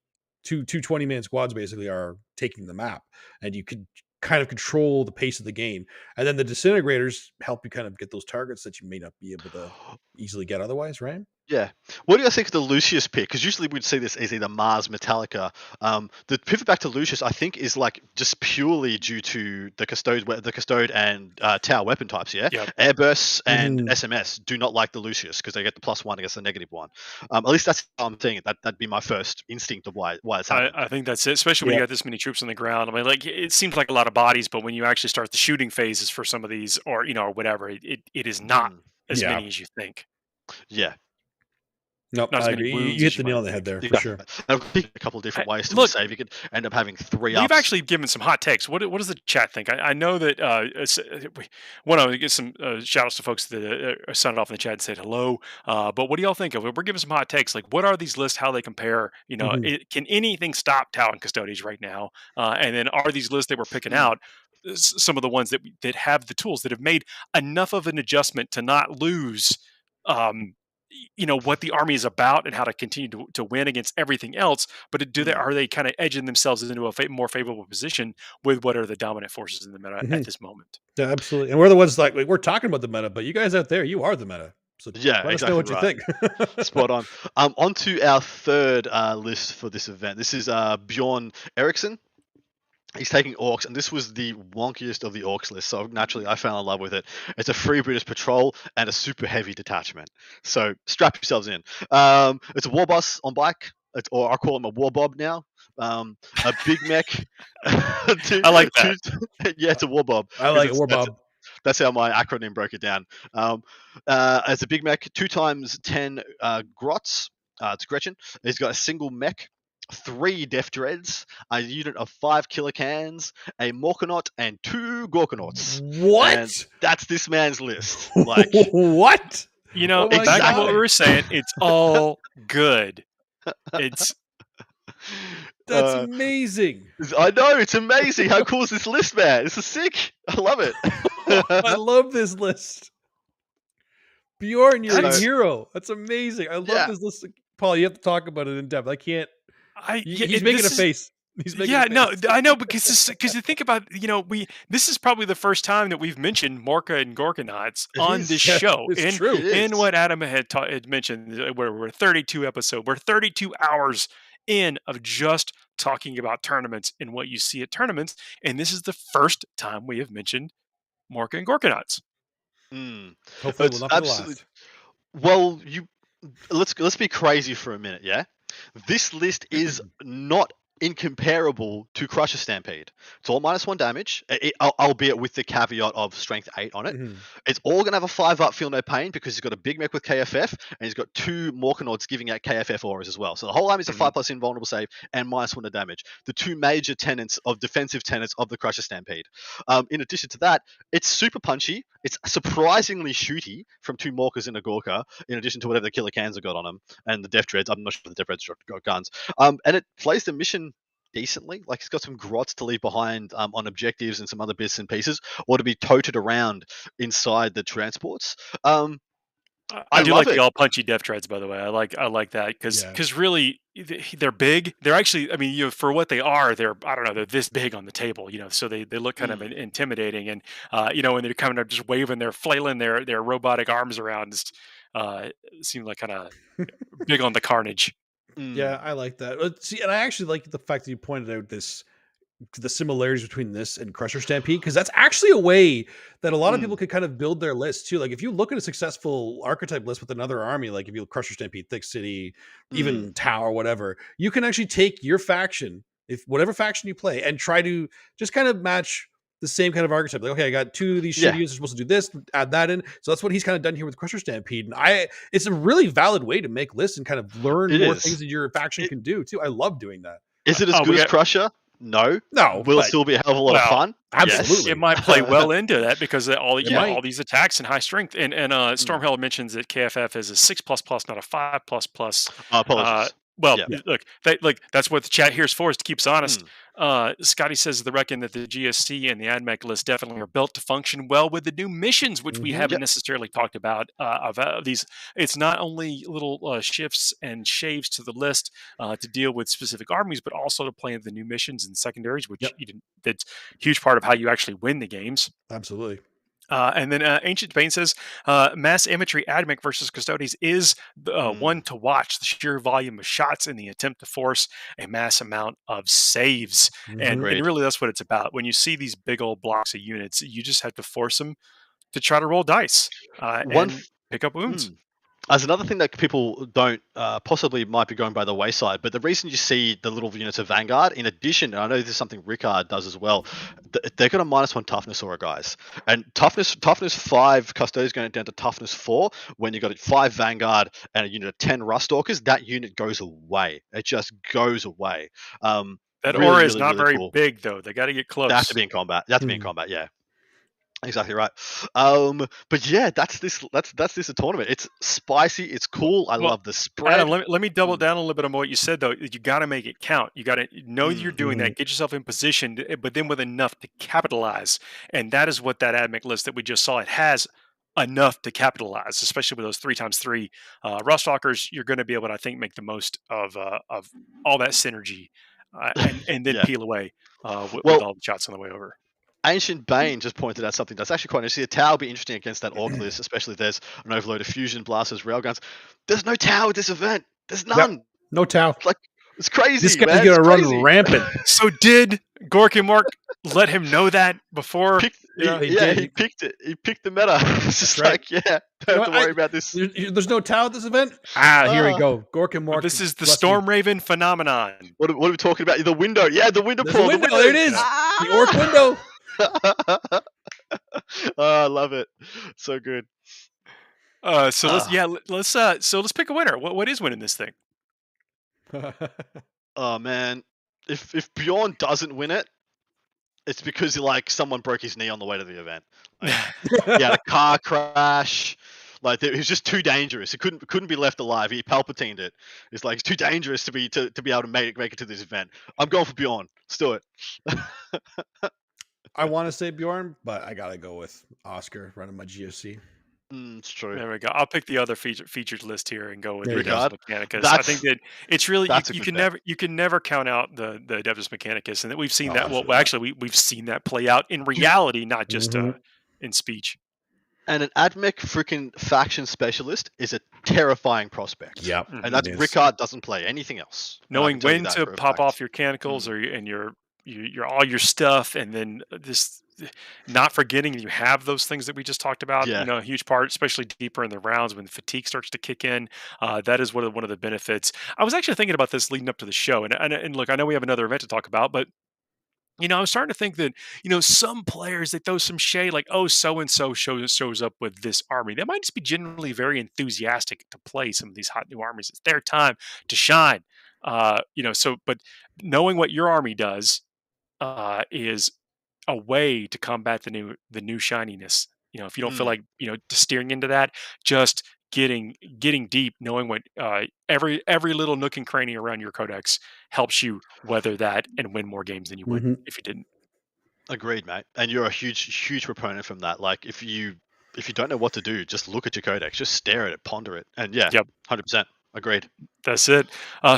20-man squads basically are taking the map and you could kind of control the pace of the game. And then the disintegrators help you kind of get those targets that you may not be able to easily get otherwise, right? Yeah. What do you think of the Lucious pick? Because usually we'd see this as either Mars, Metallica. The pivot back to Lucious, I think, is like just purely due to the Custode and Tower weapon types. Yeah. Yep. Airbursts and SMS do not like the Lucious because they get the +1 against the -1. At least that's how I'm thinking. That'd be my first instinct of why it's happening. I think that's it, especially when you got this many troops on the ground. I mean, like it seems like a lot of bodies, but when you actually start the shooting phases for some of these, or or whatever, it is not as many as you think. Yeah. Nope, Not I agree. You hit the nail on the head there, for sure. A couple of different ways to save. You could end up having 3 ups. We've actually given some hot takes. What does the chat think? I know that we want to get some shout outs to folks that sounded off in the chat and said hello. But what do y'all think of it? We're giving some hot takes. Like, what are these lists? How they compare? Can anything stop Tau and Custodes right now? And then are these lists that we're picking out some of the ones that have the tools that have made enough of an adjustment to not lose? What the army is about and how to continue to win against everything else, but are they kind of edging themselves into a more favorable position with what are the dominant forces in the meta at this moment? Yeah, absolutely. And we're the ones like we're talking about the meta, but you guys out there, you are the meta. So yeah, let us know what you think. Spot on. On to our third list for this event. This is Bjorn Erickson. He's taking Orcs, and this was the wonkiest of the Orcs list, so naturally I fell in love with it. It's a free British patrol and a super heavy detachment, so strap yourselves in. It's a war bus on bike, or I call him a war bob now. A big mech. I like that. Yeah, it's a war bob. I like a war bob. That's how my acronym broke it down. It's a big mech, 2 times 10 grots. It's Gretchen. He's got a single mech, 3 Death Dreads, a unit of 5 Killicans, a Morkanaut, and 2 Gorkanauts. What? And that's this man's list. Like what? Back to what we were saying, it's all good. It's that's amazing. I know, it's amazing. How cool is this list, man? This is sick. I love it. I love this list. Bjorn, you're a hero. That's amazing. I love this list. Paul, you have to talk about it in depth. I can't. He's making a face. He's making a face. No, I know because you think about this is probably the first time that we've mentioned Morka and Gorkanauts on this show. It's true. In what Adam had mentioned, we're 32 episodes. We're 32 hours in of just talking about tournaments and what you see at tournaments, and this is the first time we have mentioned Morka and Gorkanauts. Hopefully, we'll not be the last. Well, let's be crazy for a minute, yeah. This list is not incomparable to Crusher Stampede. It's all -1 damage, albeit with the caveat of strength 8 on it. It's all going to have a 5-up feel no pain because he's got a big mech with KFF and he's got 2 Morkanauts giving out KFF auras as well. So the whole army is a 5+ invulnerable save and -1 of damage. The 2 major defensive tenets of the Crusher Stampede. In addition to that, it's super punchy. It's surprisingly shooty from 2 Morkas and a Gorka, in addition to whatever the Killer Cans have got on them and the Death Dreads. I'm not sure the Death Dreads got guns. And it plays the mission decently. Like, it's got some grots to leave behind on objectives and some other bits and pieces, or to be toted around inside the transports. I do like the all punchy Death Dreads, by the way. I like that because really they're big. They're actually, I mean, for what they are, they're this big on the table, so they look kind of intimidating, and when they're kind of just waving, they're flailing their robotic arms around, seem like kind of big on the carnage. Yeah, I like that. See, and I actually like the fact that you pointed out the similarities between this and Crusher Stampede, because that's actually a way that a lot of people could kind of build their list too. Like, if you look at a successful archetype list with another army, like if you Crusher Stampede, Thick City, even Tau or whatever, you can actually take your faction, if whatever faction you play, and try to just kind of match the same kind of archetype. Like, okay, I got 2 of these shitty units are supposed to do this, add that in. So that's what he's kind of done here with Crusher Stampede. And it's a really valid way to make lists and kind of learn more things that your faction can do too. I love doing that. Is it as good as Crusher? No. Will it still be a hell of a lot of fun? Absolutely. Yes. It might play well into that because all these attacks and high strength. And Stormhell mentions that KFF is a 6++, not a 5++. Apologies. Look, that's what the chat here is for, is to keep us honest. Scotty says they reckon that the GSC and the AdMech list definitely are built to function well with the new missions, which we haven't necessarily talked about. Of these, it's not only little shifts and shaves to the list to deal with specific armies, but also to play the new missions and secondaries, which that's a huge part of how you actually win the games. Absolutely. And then Ancient Bane says, mass imagery AdMech versus Custodes is one to watch. The sheer volume of shots in the attempt to force a mass amount of saves. And really that's what it's about. When you see these big old blocks of units, you just have to force them to try to roll dice and pick up wounds. As another thing that people don't possibly might be going by the wayside, but the reason you see the little units of Vanguard, in addition, and I know this is something Rickard does as well, they're got a -1 toughness aura, guys. And toughness 5 Custodes going down to toughness 4. When you got 5 Vanguard and a unit of 10 Ruststalkers, that unit goes away. It just goes away. That aura is not very big, though. They got to get close. They have to be in combat. They have to be in combat, yeah. Exactly right. But yeah, that's this tournament. It's spicy. It's cool. I love the spread. Adam, let me double down a little bit on what you said, though. You got to make it count. You got to know that you're doing that. Get yourself in position, but then with enough to capitalize. And that is what that AdMech list that we just saw. It has enough to capitalize, especially with those 3x3 Ruststalkers. You're going to be able to, I think, make the most of all that synergy and then peel away with all the shots on the way over. Ancient Bane just pointed out something that's actually quite interesting. A tower will be interesting against that Orc list, especially if there's an overload of fusion blasters, railguns. There's no tower at this event. There's none. No tower. It's crazy. This guy's gonna run rampant. So did Gork and Mark let him know that before? He picked it. He picked the meta. It's just don't have to worry about this. There's no tower at this event? Here we go. Gork and Mark. This is the Storm Raven phenomenon. What are we talking about? The window. Yeah, the window. There's a window. There it is. The Orc window. I love it. So good. So let's pick a winner. What is winning this thing? Oh man, if Bjorn doesn't win it, it's because someone broke his knee on the way to the event. He had a car crash. It was just too dangerous. He couldn't be left alive. He palpatined it. It's it's too dangerous to be able to make it to this event. I'm going for Bjorn. Let's do it. I want to say Bjorn, but I gotta go with Oscar running my GSC. It's true. There we go. I'll pick the other featured list here and go with Rickard. Adeptus Mechanicus. I think that it's really you can never count out the Adeptus Mechanicus, and that we've seen that. Well, actually, we've seen that play out in reality, not just in speech. And an AdMech freaking faction specialist is a terrifying prospect. Yeah, and that's Rickard doesn't play anything else. Knowing when to pop off your canticles and your all your stuff, and then this. Not forgetting you have those things that we just talked about, a huge part, especially deeper in the rounds when fatigue starts to kick in. That is one of the benefits. I was actually thinking about this leading up to the show, and look, I know we have another event to talk about, but I was starting to think that some players, they throw some shade like, oh, so and so shows up with this army. They might just be generally very enthusiastic to play some of these hot new armies. It's their time to shine. But knowing what your army does is a way to combat the new shininess. If you don't feel like steering into that, just getting deep, knowing what every little nook and cranny around your codex helps you weather that and win more games than you would if you didn't. Agreed, mate. And you're a huge proponent from that. If you don't know what to do, just look at your codex, just stare at it, ponder it, and 100%. Agreed. That's it.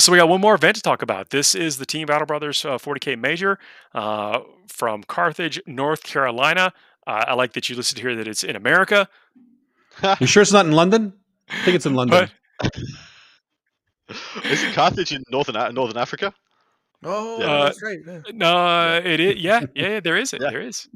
So we got one more event to talk about. This is the Team Battle Brothers 40K Major from Carthage, North Carolina. I like that you listed here that it's in America. You sure it's not in London? I think it's in London. Is it Carthage in Northern Africa? Oh, that's right. Yeah. No, it is. Yeah, there is. There is.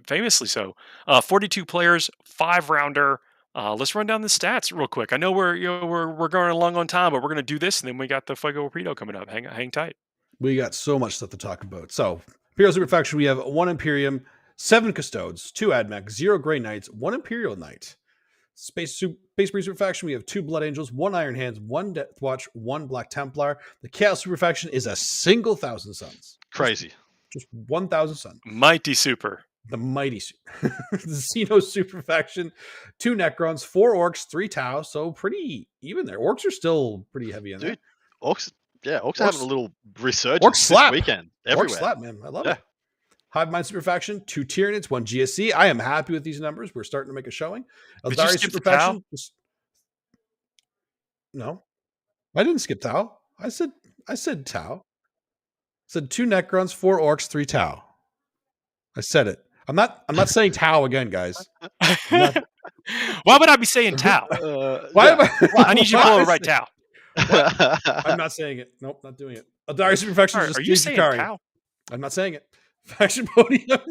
Famously so. 42 players, 5-rounder. Let's run down the stats real quick. I know we're going along on time, but we're going to do this, and then we got the Fuego Torpedo coming up. Hang tight. We got so much stuff to talk about. So Imperial Super faction, we have 1 Imperium, 7 Custodes, 2 Admech, 0 Grey Knights, 1 Imperial Knight. Space Marine Super faction, we have 2 Blood Angels, 1 Iron Hands, 1 Death Watch, 1 Black Templar. The Chaos Super faction is a single 1,000 Suns. Crazy. Just 1,000 Suns. Mighty Super. The Mighty Super. The Xeno Super faction, 2 Necrons, 4 Orcs, 3 Tau. So pretty even there. Orcs are still pretty heavy in there. Dude, Orcs are having a little resurgence this weekend. Everywhere. Orcs slap, man. I love it. Hive Mind Super faction, 2 Tyranids, 1 GSC. I am happy with these numbers. We're starting to make a showing. Eldari Super faction. No, I didn't skip Tau. I said Tau. I said 2 Necrons, 4 Orcs, 3 Tau. I said it. I'm not saying Tau again, guys. Why would I be saying Tau? I need you to pull the right Tau. I'm not saying it. Nope, not doing it. Eldari Super faction. Are you saying Tau? I'm not saying it. Faction podium.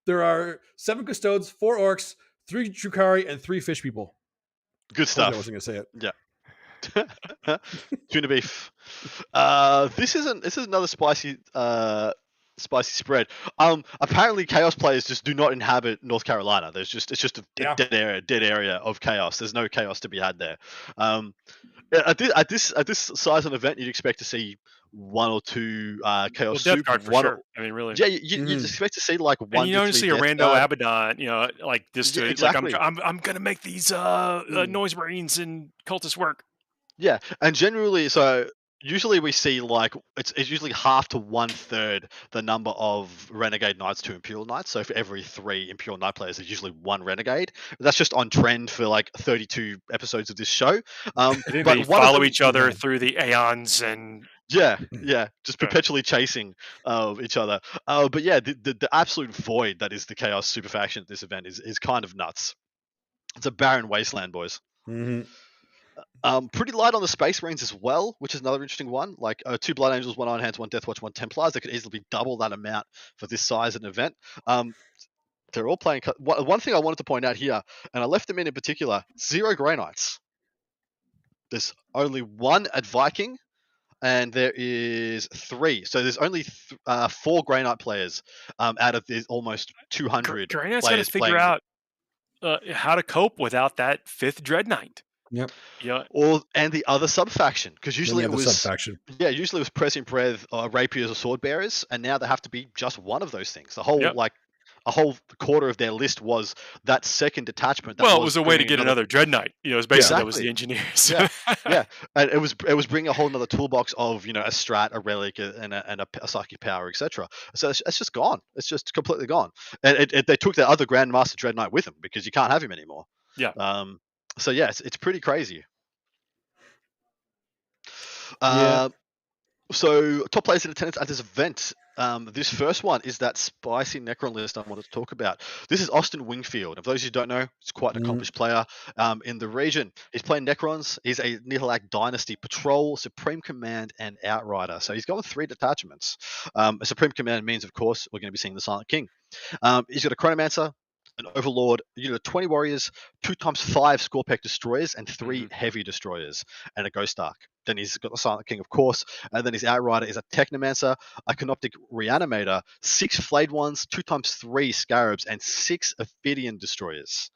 There are 7 Custodes, 4 Orcs, 3 Drukhari, and 3 Fish People. Good stuff. I wasn't gonna say it. Yeah. Tuna beef. This is another spicy spread. Apparently Chaos players just do not inhabit North Carolina. It's just a dead area of chaos. There's no chaos to be had there. At this size of event, you'd expect to see 1 or 2 Chaos Death Super. Guard for sure. I mean, really. Yeah, you'd expect to see like 1 and you don't see a rando Abaddon, like this. Yeah, exactly. Like I'm gonna make these noise marines and cultists work. Yeah, and generally, so usually we see like it's usually half to 1/3 the number of Renegade Knights to Imperial Knights. So for every 3 Imperial Knight players, there's usually 1 Renegade. That's just on trend for like 32 episodes of this show. But they follow each other through the aeons and. Yeah, just perpetually chasing each other. But yeah, the absolute void that is the Chaos Super faction at this event is kind of nuts. It's a barren wasteland, boys. Mm-hmm. Pretty light on the Space Marines as well, which is another interesting one. Like 2 Blood Angels, 1 Iron Hands, 1 Death Watch, 1 Templars. They could easily be double that amount for this size of an event. They're all playing. One thing I wanted to point out here, and I left them in particular, 0 Grey Knights. There's only 1 at Viking. And there is 3. So there's only 4 Grey Knight players out of the almost 200 Grey Knight's got to figure out how to cope without that 5th Dread Knight. Yep. Yeah. And the other sub-faction. Because usually it was sub-faction. Yeah, usually it was Pressing Breath, Rapiers or Sword Bearers, and now they have to be just one of those things. A whole quarter of their list was that second detachment. It was a way to get another Dread Knight. It was basically that was the engineers. Yeah, and it was bringing a whole another toolbox of a Strat, a Relic, and a Psychic Power, etc. So it's just gone. It's just completely gone. And they took their other Grandmaster Dread Knight with them because you can't have him anymore. Yeah. So yeah, it's pretty crazy. So top players in attendance at this event. This first one is that spicy Necron list I wanted to talk about. This is Austin Wingfield. And for those who don't know, he's quite an accomplished player in the region. He's playing Necrons. He's a Nihilak Dynasty Patrol, Supreme Command, and Outrider. So he's got 3 detachments. A Supreme Command means, of course, we're going to be seeing the Silent King. He's got a Chronomancer, an Overlord, 20 Warriors, 2x5 Scorpec Destroyers, and 3 Heavy Destroyers, and a Ghost Ark. Then he's got the Silent King, of course, and then his Outrider is a Technomancer, a Canoptic Reanimator, 6 Flayed Ones, 2x3 Scarabs, and 6 Ophidian Destroyers.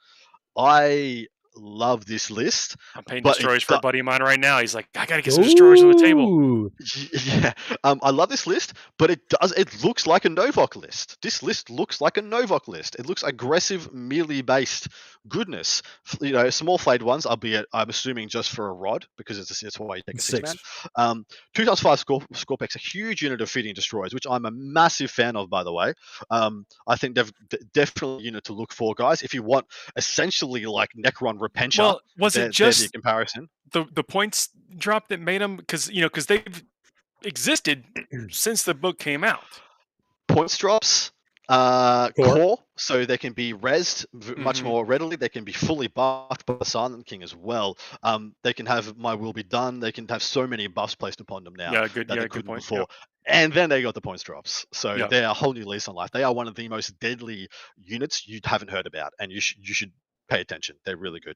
I love this list. I'm painting destroyers for a buddy of mine right now. He's like, I gotta get some destroyers on the table. Yeah, I love this list, but it looks like a Novoc list. This list looks like a Novoc list. It looks aggressive, melee based goodness. Small Flayed Ones, albeit I'm assuming just for a rod because it's why you take a 6-man. 2x5 Scorpex, a huge unit of Ophidian Destroyers, which I'm a massive fan of, by the way. I think they're definitely a unit to look for, guys. If you want essentially like Necron Repentia. Well, was it just the comparison? The points drop that made them because they've existed since the book came out. Points drops, core, so they can be rezzed much more readily. They can be fully buffed by the Silent King as well. They can have My Will Be Done. They can have so many buffs placed upon them now. Yeah, good point. Before. Yeah. And then they got the points drops. So they're a whole new lease on life. They are one of the most deadly units you haven't heard about, and you should pay attention. They're really good.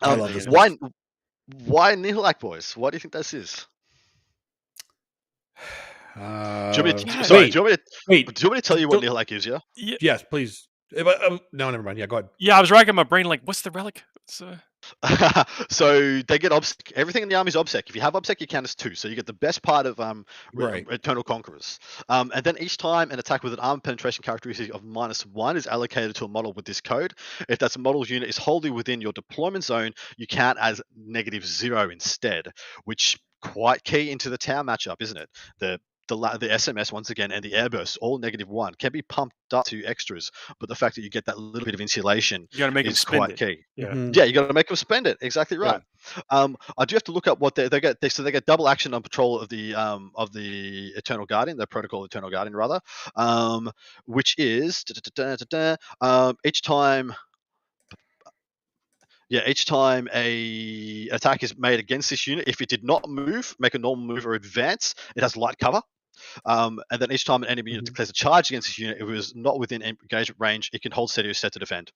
I love this. Why Nihilak, boys? Why do you think this is? Do you want me to, Yeah. sorry, Wait, do you want wait. me to tell you what Don't- Relic gives you? Yeah, Yes, please. No, never mind. Yeah, go ahead. yeah. I was racking my brain like, what's the relic? So they get obsec. Everything in the army is obsec. If you have obsec, you count as 2. So you get the best part of Right. Eternal Conquerors. And then each time an attack with an armor penetration characteristic of -1 is allocated to a model with this code. If that model unit is wholly within your deployment zone, you count as -0 instead, which quite key into the tower matchup, isn't it? The SMS once again and the airburst, all -1, can be pumped up to extras, but the fact that you get that little bit of insulation You got to make them is spend quite it. key. Yeah. Mhm. Yeah, you got to make them spend it. Exactly Yeah. right. I do have to look up what they get. So they get double action on patrol of the Eternal Guardian, the Protocol Eternal Guardian rather, which is each time. Yeah, each time a attack is made against this unit, if it did not move, make a normal move or advance, it has light cover. And then each time an enemy unit Mhm. declares a charge against this unit, if it was not within engagement range, it can hold steady or set to defend.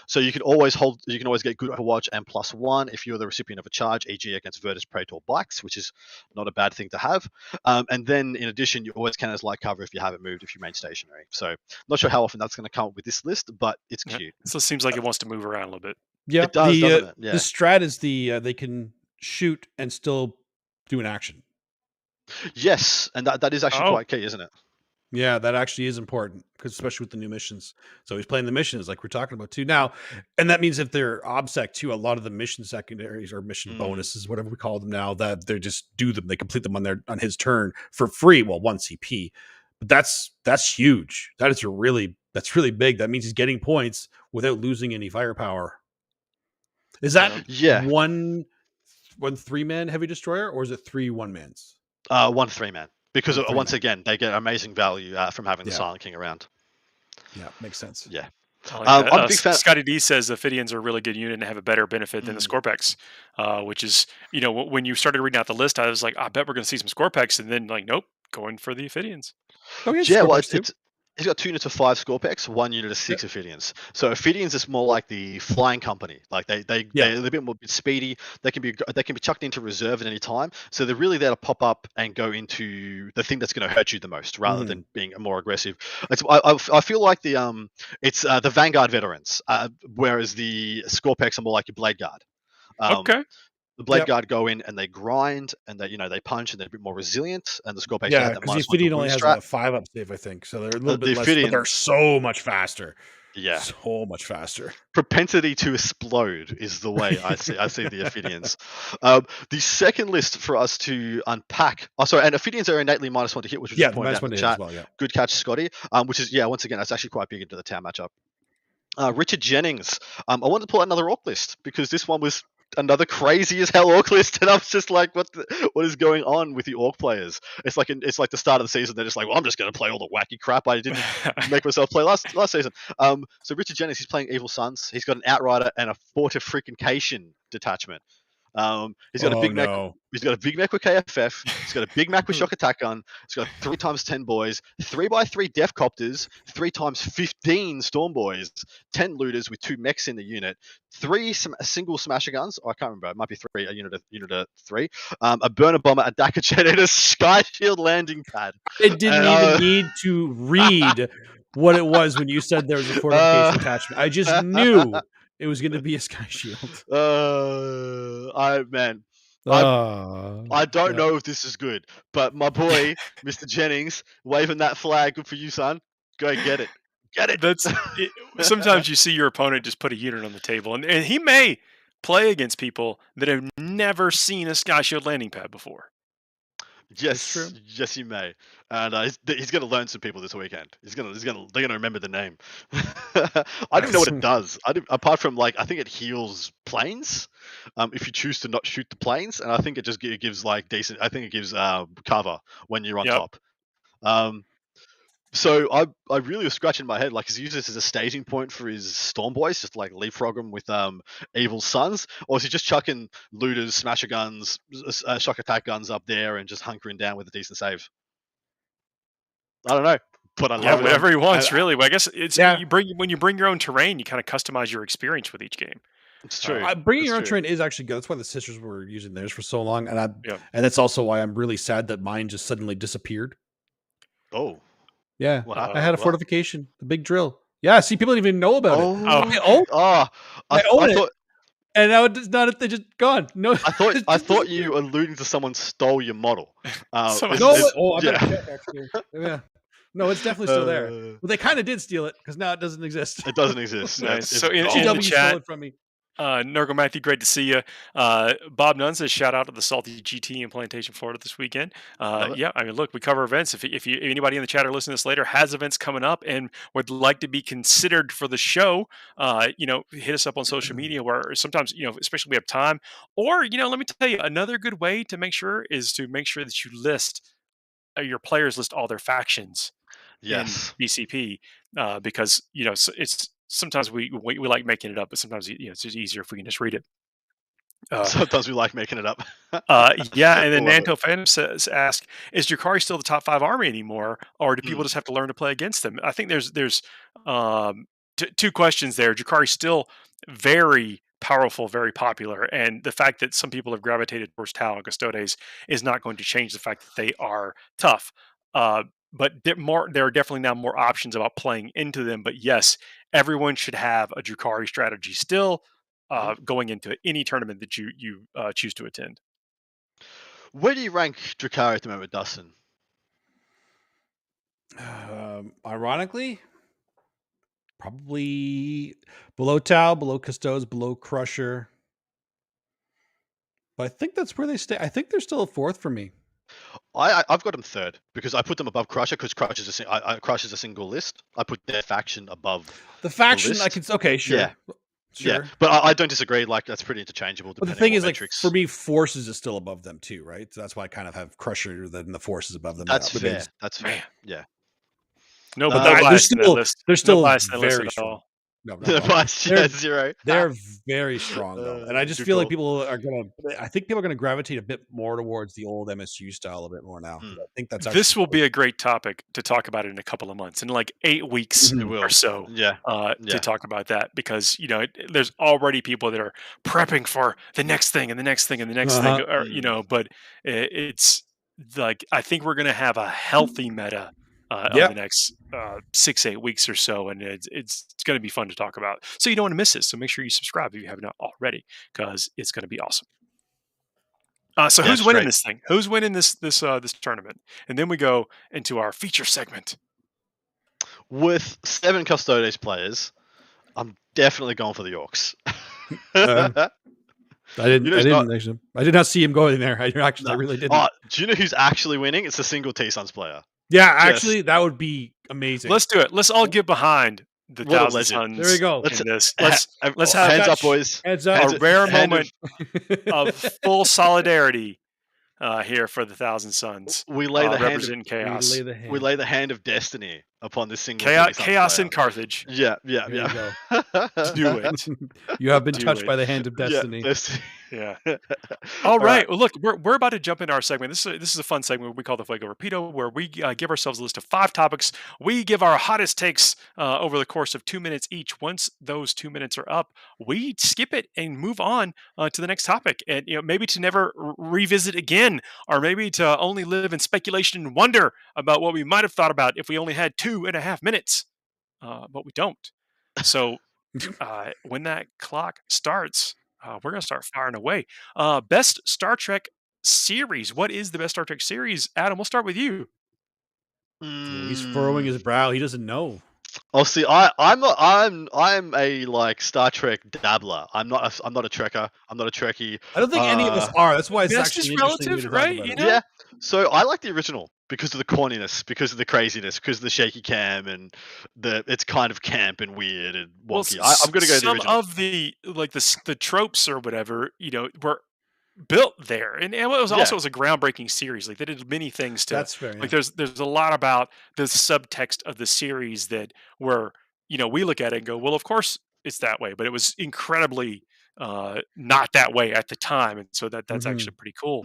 So you can always get good Overwatch and +1 if you're the recipient of a charge, e.g. against Virtus, Praetor, Bikes, which is not a bad thing to have. And then in addition, you always count as light cover if you haven't moved, if you remain stationary. So not sure how often that's going to come up with this list, but it's Yeah. cute. So it seems like it wants to move around a little bit. Yeah, It does, doesn't it? Yeah. The strat is they can shoot and still do an action. Yes, and that is actually Oh. quite key, isn't it? Yeah, that actually is important, because especially with the new missions. So he's playing the missions like we're talking about too now, and that means if they're obsec too, a lot of the mission secondaries or mission bonuses, whatever we call them now, that they just do them, they complete them on his turn for free. Well, 1 CP, but that's huge. That's really big. That means he's getting points without losing any firepower. Is that Yeah. one 3-man heavy destroyer, or is it 3 1-mans? 1 3-man. Because One once 3-man. again, they get amazing value from having the Yeah. Silent King around. Yeah, makes sense. Yeah. I like I'm that. a big fan. Scotty D says the Fidians are a really good unit and have a better benefit than the Scorpex, which is, when you started reading out the list, I was like, I bet we're going to see some Scorpex, and then like, nope, going for the Ophidians. Oh yeah, Yeah, well, Scorpex too. he's got 2 units of 5 Scorpex, 1 unit of 6 Ophidians. So Ophidians is more like the flying company. Like they're a bit more speedy. They can be chucked into reserve at any time. So they're really there to pop up and go into the thing that's going to hurt you the most, rather than being more aggressive. I feel like it's the Vanguard veterans, whereas the Scorpex are more like your Blade Guard. Okay. The Blade Guard go in and they grind and they punch and they're a bit more resilient. And the Scorpex Yeah, have that because the -1 to Ophidian only wound has strat. a 5 up save, I think. So they're a little The bit less, but Ophidian- they're so much faster. Yeah. So much faster. Propensity to explode is the way I see the Ophidians. The second list for us to unpack. Oh, sorry, and Ophidians are innately -1 to hit, which was just pointed out in the chat. as well, yeah. Good catch, Scotty. Which is once again, that's actually quite big into the town matchup. Richard Jennings. I wanted to pull out another orc list because this one was another crazy as hell orc list, and I was just like, what is going on with the orc players? It's like the start of the season. They're just like, well, I'm just going to play all the wacky crap I didn't make myself play last season. So Richard Jennings, he's playing Evil Sons. He's got an Outrider and a Fortification detachment. He's got a big mech. He's got a big mech with KFF. He's got a big mech with shock attack gun. He's got 3x10 boys, 3x3 Def Copters, 3x15 Storm Boys, 10 looters with 2 mechs in the unit, 3 single smasher guns. Oh, I can't remember. It might be 3. A unit of 3. A burner bomber, a Dakar jet, and a Sky Shield landing pad. It didn't even need to read what it was when you said there was a fortification attachment. I just knew it was going to be a Sky Shield. I don't know if this is good, but my boy, Mr. Jennings, waving that flag. Good for you, son. Go get it. Get it. Sometimes you see your opponent just put a unit on the table, and he may play against people that have never seen a Sky Shield landing pad before. Yes, yes, he may, and he's going to learn some people this weekend. They're going to remember the name. I don't even know what it does. Apart from I think it heals planes. If you choose to not shoot the planes, and I think it just gives decent. I think it gives cover when you're on top. So I really was scratching my head, he's used this as a staging point for his Storm Boys, just leapfrog them with Evil Sons, or is he just chucking looters, smasher guns, shock attack guns up there and just hunkering down with a decent save? I don't know, but I love whatever he wants, really. But I guess it's when you bring your own terrain, you kind of customize your experience with each game. It's true. Bringing It's your own true. train is actually good. That's why the sisters were using theirs for so long, and Yeah. and that's also why I'm really sad that mine just suddenly disappeared. Oh, Yeah, what I happened? had a What? fortification, the big drill. Yeah, see, people didn't even know about it. I own, I I own it, thought and now it's not. They just gone. No, I thought you were alluding to someone stole your model. Someone- No, it's- I better yeah. check actually. Yeah, no, it's definitely still there. But they kind of did steal it because now it doesn't exist. It doesn't exist. Nice. It's So in gone. the GW chat, stole it from me. Nurgle Matthew, great to see you. Bob Nunn says, shout out to the Salty GT in Plantation, Florida this weekend. Love it. Yeah, I mean, look, we cover events. If anybody in the chat or listening to this later has events coming up and would like to be considered for the show, hit us up on social media where sometimes, especially we have time. Or, let me tell you, another good way to make sure is to make sure that you list your players list all their factions Yes. in BCP because it's sometimes we like making it up, but sometimes it's just easier if we can just read it. Sometimes we like making it up. Yeah, and then Love it. Nanto Phantom ask, is Drakari still the top 5 army anymore, or do people just have to learn to play against them? I think there's two questions there. Drakari's still very powerful, very popular, and the fact that some people have gravitated towards Tau and Custodes is not going to change the fact that they are tough. But there are definitely now more options about playing into them. But yes, everyone should have a Drakari strategy still going into any tournament that you choose to attend. Where do you rank Drakari at the moment, Dustin? Ironically, probably below Tau, below Custodes, below Crusher. But I think that's where they stay. I think they're still a 4th for me. I've got them 3rd because I put them above Crusher because Crusher is a single list. I put their faction above the faction. list. I can sure. Yeah. Sure. Yeah, but I don't disagree. Like that's pretty interchangeable. But the thing is, like for me, Forces is still above them too, right? So that's why I kind of have Crusher than the Forces above them. That's fair. That's fair. Yeah. No, but they're still very strong. No, zero. They're very strong though, and I just feel like people are gonna. I think people are gonna gravitate a bit more towards the old MSU style a bit more now. I think that's this will be a great topic to talk about in a couple of months, in like 8 weeks or so. To talk about that because there's already people that are prepping for the next thing and the next thing and the next thing, or, but it's like I think we're gonna have a healthy meta. Over the next 6-8 weeks or so, and it's going to be fun to talk about. So you don't want to miss this. So make sure you subscribe if you have not already, because it's going to be awesome. So who's winning this thing? Who's winning this tournament? And then we go into our feature segment. With 7 Custodes players, I'm definitely going for the Orcs. I did not see him going there. I really didn't. Do you know who's actually winning? It's a single T-Suns player. Yeah, actually, that would be amazing. Let's do it. Let's all get behind the Thousand Suns. There we go. Let's have hands up, boys. Hands up. A rare moment of full solidarity here for the Thousand Suns. We lay the hand of chaos. We lay the hand of destiny upon this single chaos in Carthage. Yeah. Do it. You have been touched by the hand of destiny. Yeah. All right. Well, look, we're about to jump into our segment. This is a fun segment we call the Fuego Rapido, where we give ourselves a list of 5 topics. We give our hottest takes over the course of 2 minutes each. Once those 2 minutes are up, we skip it and move on to the next topic, and maybe to never revisit again, or maybe to only live in speculation and wonder about what we might have thought about if we only had 2.5 minutes, but we don't. So when that clock starts, we're going to start firing away. Best Star Trek series. What is the best Star Trek series? Adam, we'll start with you. He's furrowing his brow. He doesn't know. Oh, see, I'm a like Star Trek dabbler. I'm not a Trekker. I'm not a Trekkie. I don't think any of us are. That's why it's that's actually just relative, right? Yeah. So I like the original because of the corniness, because of the craziness, because of the shaky cam, and it's kind of camp and weird and wonky. I'm going to go the original. Some of the tropes or whatever, were built there, and it was also a groundbreaking series. Like they did many things to. That's fair. Like there's a lot about the subtext of the series that were we look at it and go, well, of course it's that way, but it was incredibly not that way at the time, and so that's actually pretty cool.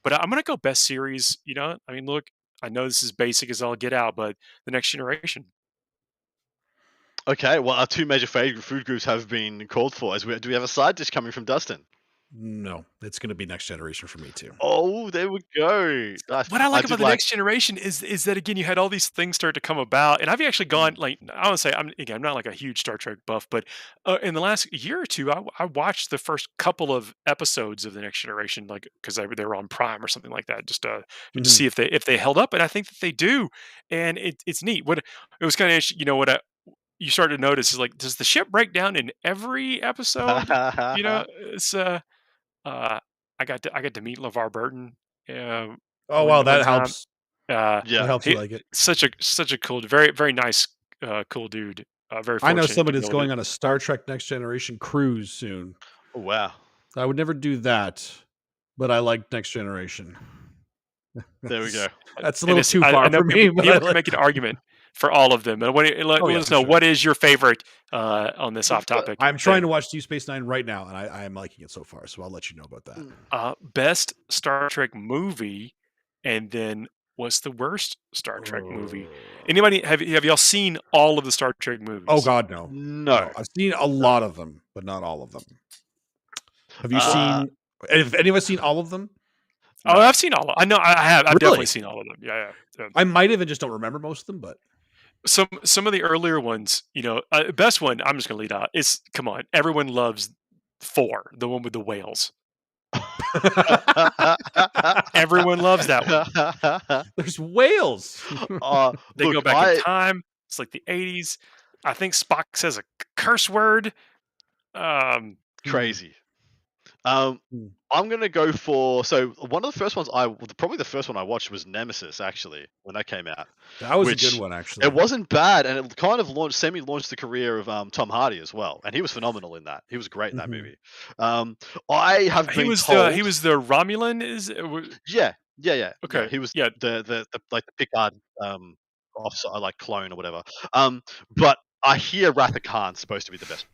But I'm gonna go best series. I mean, look, I know this is basic as all get out, but The Next Generation. Okay, well, our two major food groups have been called for. Do we have a side dish coming from Dustin? No, it's going to be Next Generation for me too. Oh, there we go. Nice. What I like about the Next Generation is that again you had all these things start to come about, and I've actually gone like I would say I'm not like a huge Star Trek buff, but in the last year or two, I watched the first couple of episodes of the Next Generation, like because they were on Prime or something like that, just to see if they held up, and I think that they do, and it's neat. What it was kind of interesting, what you start to notice is like, does the ship break down in every episode? It's I got to meet LeVar Burton. Oh wow, that helps. Yeah, that helps you like it. Such a cool, very very nice, cool dude. Very. I know somebody that's going on a Star Trek Next Generation cruise soon. Oh wow. I would never do that, but I like Next Generation. There we go. That's a little too far for me. But you can make an argument for all of them. And let us know what is your favorite on this off topic. I'm trying to watch Deep Space Nine right now, and I am liking it so far. So I'll let you know about that. Best Star Trek movie, and then what's the worst Star Trek movie? Anybody have y'all seen all of the Star Trek movies? Oh God, no. No. I've seen a lot of them, but not all of them. Have you seen? Have any of us seen all of them? Oh, I've seen all of them. I know I have. I've definitely seen all of them. Yeah. I might even just don't remember most of them, but some of the earlier ones, best one, I'm just gonna lead out. Is come on, everyone loves 4, the one with the whales. Everyone loves that one. There's whales. They go back in time. It's like the 80s. I think Spock says a curse word. Crazy. I'm gonna go for one of the first ones probably the first one I watched was Nemesis actually when that came out. That was a good one actually. It wasn't bad, and it kind of launched the career of Tom Hardy as well, and he was phenomenal in that. He was great in that movie. I have been told he was the Romulan. Yeah. Okay. Yeah, he was the Picard officer, like clone or whatever. But I hear Wrath of Khan's supposed to be the best.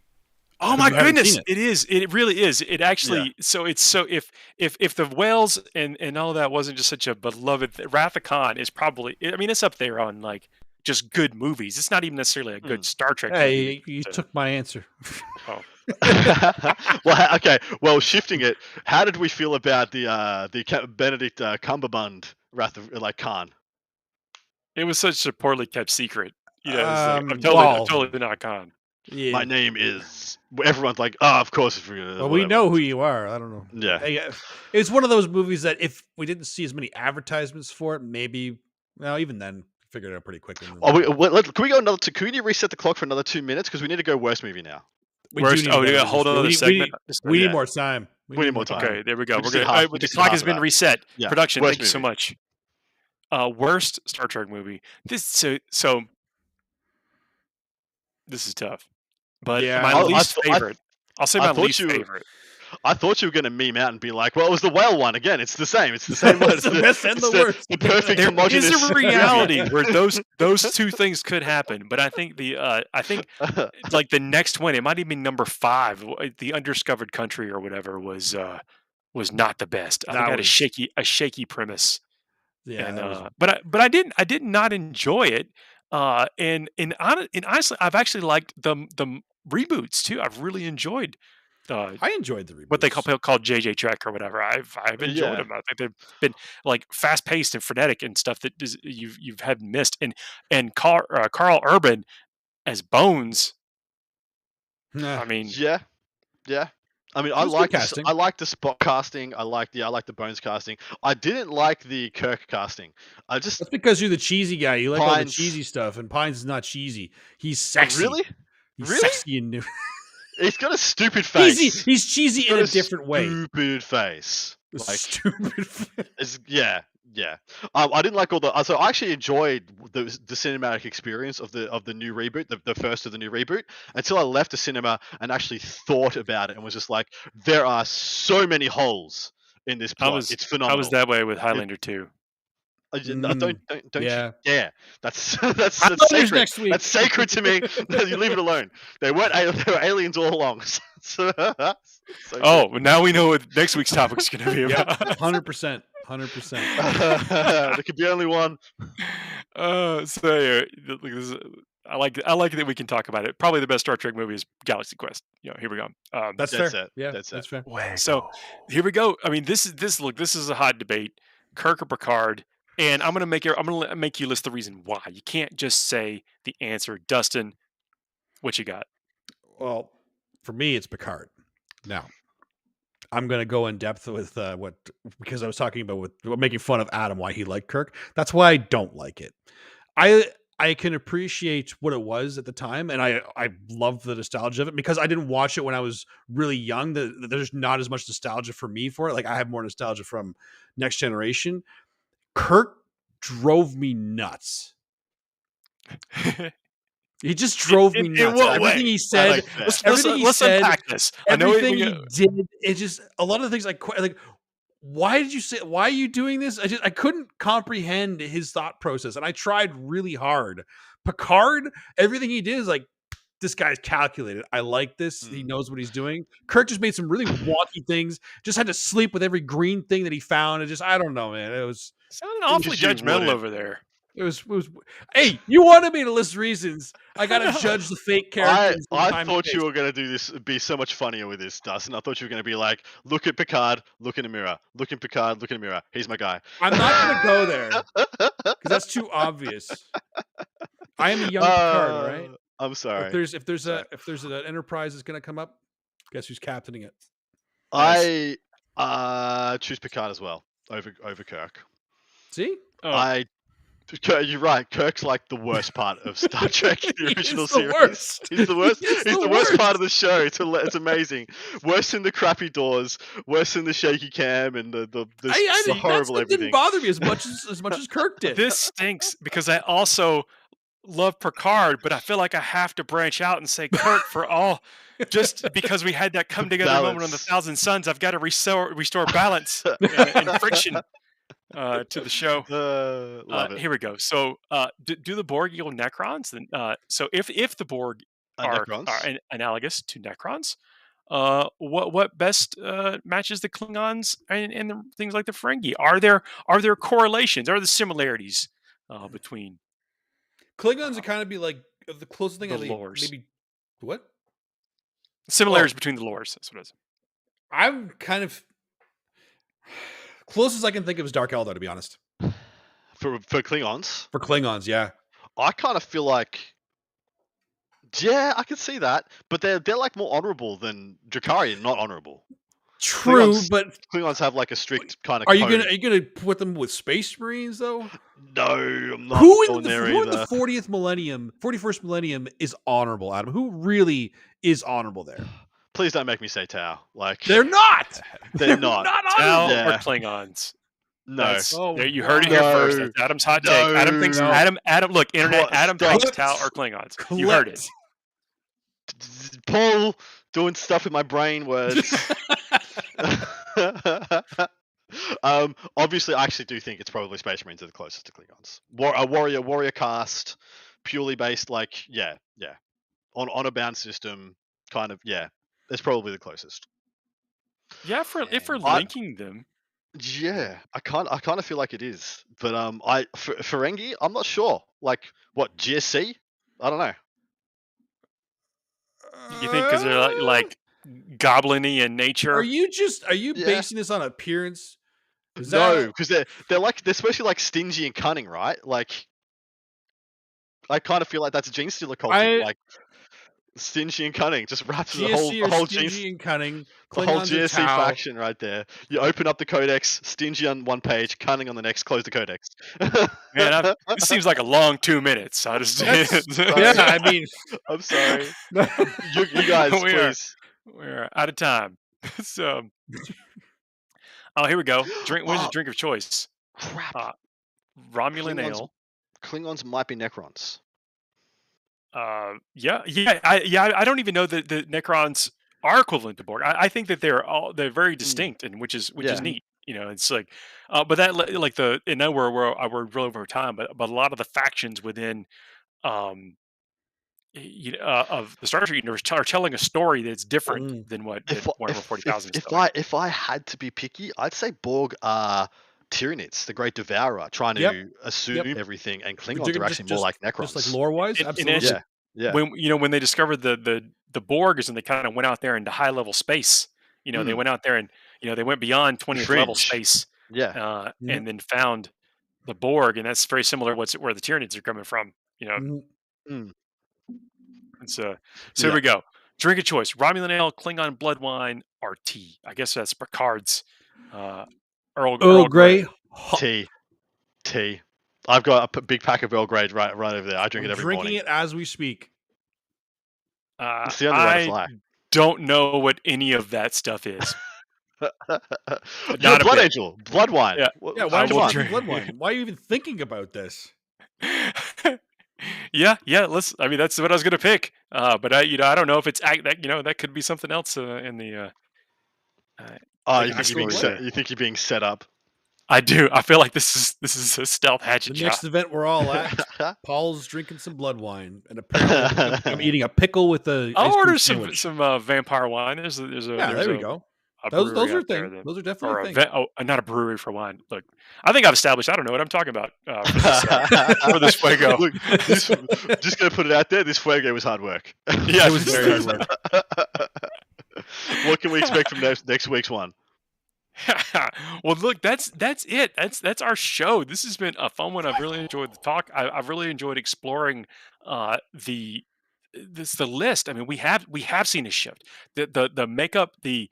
Oh my goodness! It is. It really is. It actually. Yeah. So if the whales and all of that wasn't just such a beloved, Wrath of Khan is probably. I mean, it's up there on like just good movies. It's not even necessarily a good Star Trek. Hey, you took my answer. Oh. Well, okay. Well, shifting it. How did we feel about the Benedict Cumberbatch Wrath of Khan? It was such a poorly kept secret. I'm totally not Khan. Yeah. My name is. Everyone's like, oh, of course. Well, we know who you are. I don't know. Yeah. It's one of those movies that if we didn't see as many advertisements for it, maybe. Well, even then, figured it out pretty quickly. Can we go another? Can you reset the clock for another 2 minutes because we need to go worst movie now. We got hold on another segment. We need more time. We need more time. Okay, there we go. The clock has been reset. Yeah. Production. Thank you so much. Worst Star Trek movie. This is tough. But my least favorite. I'll say my least favorite. I thought you were going to meme out and be like, "Well, it was the whale one again. It's the same. It's the same one. It's the best and the worst. The perfect homogeneous." There is a reality where those two things could happen, but I think like the next one, it might even be number 5. The Undiscovered Country or whatever was not the best. I think it had a shaky premise. Yeah, but I did not enjoy it. And honestly, I've actually liked the reboots too. I've really enjoyed. I enjoyed the reboots. What they called JJ Trek or whatever. I've enjoyed them. I think they've been like fast paced and frenetic and stuff that you've had missed. And Carl Urban as Bones. I mean, yeah. I mean, I like the Spock casting. I like the Bones casting. I didn't like the Kirk casting. That's because you're the cheesy guy. You like all the cheesy stuff, and Pines is not cheesy. He's sexy. Really? He's sexy and new. He's got a stupid face. He's cheesy in a different way. Stupid face. Stupid face. Yeah. I didn't like all the. So I actually enjoyed the cinematic experience of the new reboot, the first of the new reboot, until I left the cinema and actually thought about it and was just like, there are so many holes in this plot. It's phenomenal. I was that way with Highlander 2. Don't yeah. You dare. That's sacred. Next week. That's sacred to me. You leave it alone. They were aliens all along. Well, now we know what next week's topic is going to be about. 100%. 100%. There could be only one. I like that we can talk about it. Probably the best Star Trek movie is Galaxy Quest. Here we go. That's Dead fair. set. Yeah, Dead set. that's fair. So here we go. I mean, this is a hot debate. Kirk or Picard, and I'm gonna make you list the reason why. You can't just say the answer. Dustin, what you got? Well, for me, it's Picard. Now, I'm going to go in depth with because I was talking about making fun of Adam, why he liked Kirk. That's why I don't like it. I can appreciate what it was at the time, and I love the nostalgia of it because I didn't watch it when I was really young. There's not as much nostalgia for me for it. Like I have more nostalgia from Next Generation. Kirk drove me nuts. He just drove me nuts. Everything he said, let's unpack this. Everything he did, it just a lot of the things like. Why did you say? Why are you doing this? I couldn't comprehend his thought process, and I tried really hard. Picard, everything he did is like, this guy's calculated. I like this. He knows what he's doing. Kirk just made some really wonky things. Just had to sleep with every green thing that he found. And I don't know, man. It was sounding awfully judgmental over there. It was. Hey, you wanted me to list reasons. I gotta judge the fake characters. I thought you were gonna do this. Be so much funnier with this, Dustin. I thought you were gonna be like, look at Picard, look in the mirror, look at Picard, look in the mirror. He's my guy. I'm not gonna go there because that's too obvious. I am a young Picard, all right? I'm sorry. If there's an Enterprise that's gonna come up, guess who's captaining it? I choose Picard as well over Kirk. See, You're right. Kirk's like the worst part of Star Trek, the original series. Worst. He's the worst. He's the worst part of the show. It's amazing. Worse than the crappy doors. Worse than the shaky cam and the horrible everything. Didn't bother me as much as Kirk did. This stinks because I also love Picard, but I feel like I have to branch out and say Kirk for all. Just because we had that come together moment on the Thousand Suns, I've got to restore balance and friction. To the show. Love it. Here we go. So, do the Borg equal Necrons? Then, so if the Borg are analogous to Necrons, what best matches the Klingons and the things like the Ferengi? Are there correlations? Are there similarities between Klingons? Would kind of be like the closest thing. The lores. Maybe what? Similarities between the lores. That's what it is. I'm kind of. Closest I can think of is Dark Eldar, to be honest. For Klingons? For Klingons, yeah. I kind of feel like, yeah, I can see that, but they're like more honorable than Drakarian, not honorable. True, but Klingons have like a strict kind of. Are you gonna put them with Space Marines though? No, I'm not. Who in the 41st millennium is honorable, Adam? Who really is honorable there? Please don't make me say Tau. Like they're not. They're not. Tau or Klingons. No. You heard it here first. That's Adam's hot take. Adam thinks Adam. Look, internet. Adam thinks Tau or Klingons. You heard it. Paul doing stuff with my brain words. Obviously, I actually do think it's probably Space Marines are the closest to Klingons. A warrior cast, purely based, like on a bound system, kind of It's probably the closest. Yeah, if we're linking them. Yeah, I kind of feel like it is, but Ferengi, I'm not sure. Like what GSC? I don't know. You think because they're like goblin-y in nature? Are you basing this on appearance? No, because they're supposed to be like stingy and cunning, right? Like I kind of feel like that's a gene stealer culture, like stingy and cunning just wraps the whole stingy and cunning. The whole GSC faction right there. You open up the codex, stingy on one page, cunning on the next. Close the codex. Man, this seems like a long 2 minutes. I just I mean, I'm sorry. you guys, please. We're out of time. So, here we go. Where's the drink of choice? Crap. Romulan ale. Klingons might be Necrons. I don't even know that the Necrons are equivalent to Borg. I think that they're very distinct, and which is neat. You know, it's like, but that like and now we're really over time, but a lot of the factions within, of the Star Trek universe are telling a story that's different than what Warhammer 40,000 is. If I had to be picky, I'd say Borg are Tyranids, the Great Devourer, trying Yep. to assume everything, and Klingons They're are actually more like Necrons. just like lore wise, And absolutely. it's- Yeah. when they discovered the Borgs and they kind of went out there into high level space, they went out there and they went beyond 20th level Fringe. space, Yeah. and then found the Borg, and that's very similar to where the Tyranids are coming from. Mhm. Mm. And so Yeah. here we go. Drink of choice: Romulan ale, Klingon blood wine, or tea. I guess that's Picard's Earl Grey. hot- Tea. I've got a big pack of Earl Grey right over there. I drink I'm it every drinking morning. it as we speak. It's the only way to I fly. don't know what any of that stuff is. You're Not a a blood bit. angel, blood wine. Yeah. Yeah, I why will are you drink- drinking blood wine? Why are you even thinking about this? yeah. I mean, that's what I was gonna pick. But I don't know if it's that could be something else in the. Oh, actual way. you think you're being set up? I do. I feel like this is a stealth The hatchet next job. event we're all at, Paul's drinking some blood wine, and apparently I'm eating a pickle with a. I'll ice cream order sandwich. some vampire wine. There's a Yeah, there we go. a Those brewery are out there things. Those are or definitely a things. not a brewery for wine. Look, I think I've established I don't know what I'm talking about for this Fuego. Look, just gonna put it out there. This Fuego was hard work. Yeah, It was very hard work. What can we expect from next week's one? Well, look, that's it. That's our show. This has been a fun one. I've really enjoyed the talk. I've really enjoyed exploring the list. I mean, we have seen a shift. The makeup, the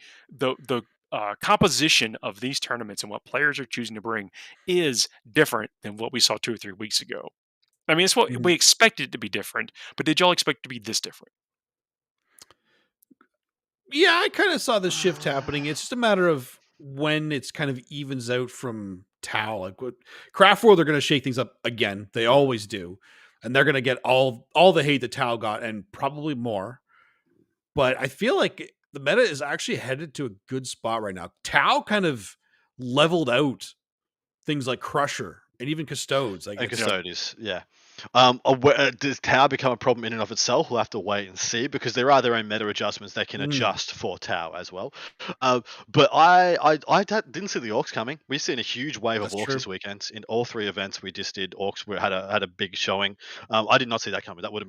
composition of these tournaments and what players are choosing to bring is different than what we saw 2 or 3 weeks ago. I mean, it's what Mhm. we expected it to be different, but did y'all expect it to be this different? Yeah, I kind of saw this shift happening. It's just a matter of when it's kind of evens out from Tau. Like what Craft World are going to shake things up again. They always do. And they're going to get all the hate that Tau got and probably more. But I feel like the meta is actually headed to a good spot right now. Tau kind of leveled out things like Crusher and even Custodes. Like And it's- Custodies, yeah. Does Tau become a problem in and of itself? We'll have to wait and see, because there are their own meta adjustments they can adjust for Tau as well. But I didn't see the Orcs coming. We've seen a huge wave That's of Orcs true. this weekend. In all 3 events we just did, Orcs had a big showing. I did not see that coming. That would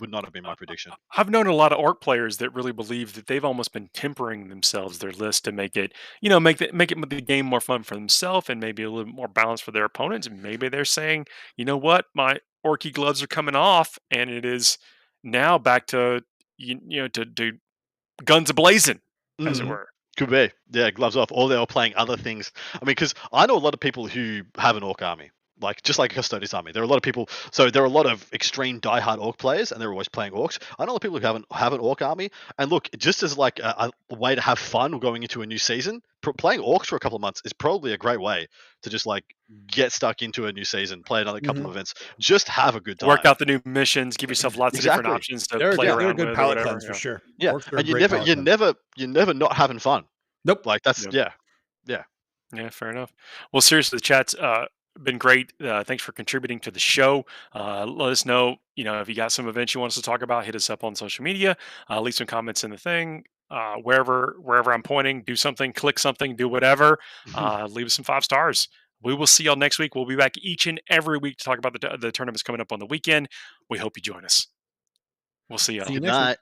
not have been my prediction. I've known a lot of orc players that really believe that they've almost been tempering themselves, their list, to make it, make the game more fun for themselves and maybe a little more balanced for their opponents. And maybe they're saying, you know what, my orky gloves are coming off, and it is now back to to guns ablazing, as it Mhm. were. Could be, yeah, gloves off, or they were playing other things. I mean, because I know a lot of people who have an Orc army, just like a Custodes army. There are a lot of people, so there are a lot of extreme diehard Orc players, and they're always playing Orcs. I know a lot of people who have an Orc army, and look, just as like a way to have fun going into a new season, playing Orcs for a couple of months is probably a great way to just like get stuck into a new season, play another couple of events, just have a good time. Work out the new missions, give yourself lots of different Exactly. options to They're play a around good with. palette Whatever, cleanse for sure. Yeah, Orcs are a and you're great palette cleanse. never not having fun. Nope. Like that's Yep. Yeah, fair enough. Well, seriously, the chat's been great. Thanks for contributing to the show. Let us know, if you got some events you want us to talk about, hit us up on social media. Leave some comments in the thing. Wherever I'm pointing, do something, click something, do whatever. Leave us some 5 stars. We will see y'all next week. We'll be back each and every week to talk about the tournaments coming up on the weekend. We hope you join us. We'll see y'all. See you Good next week. night.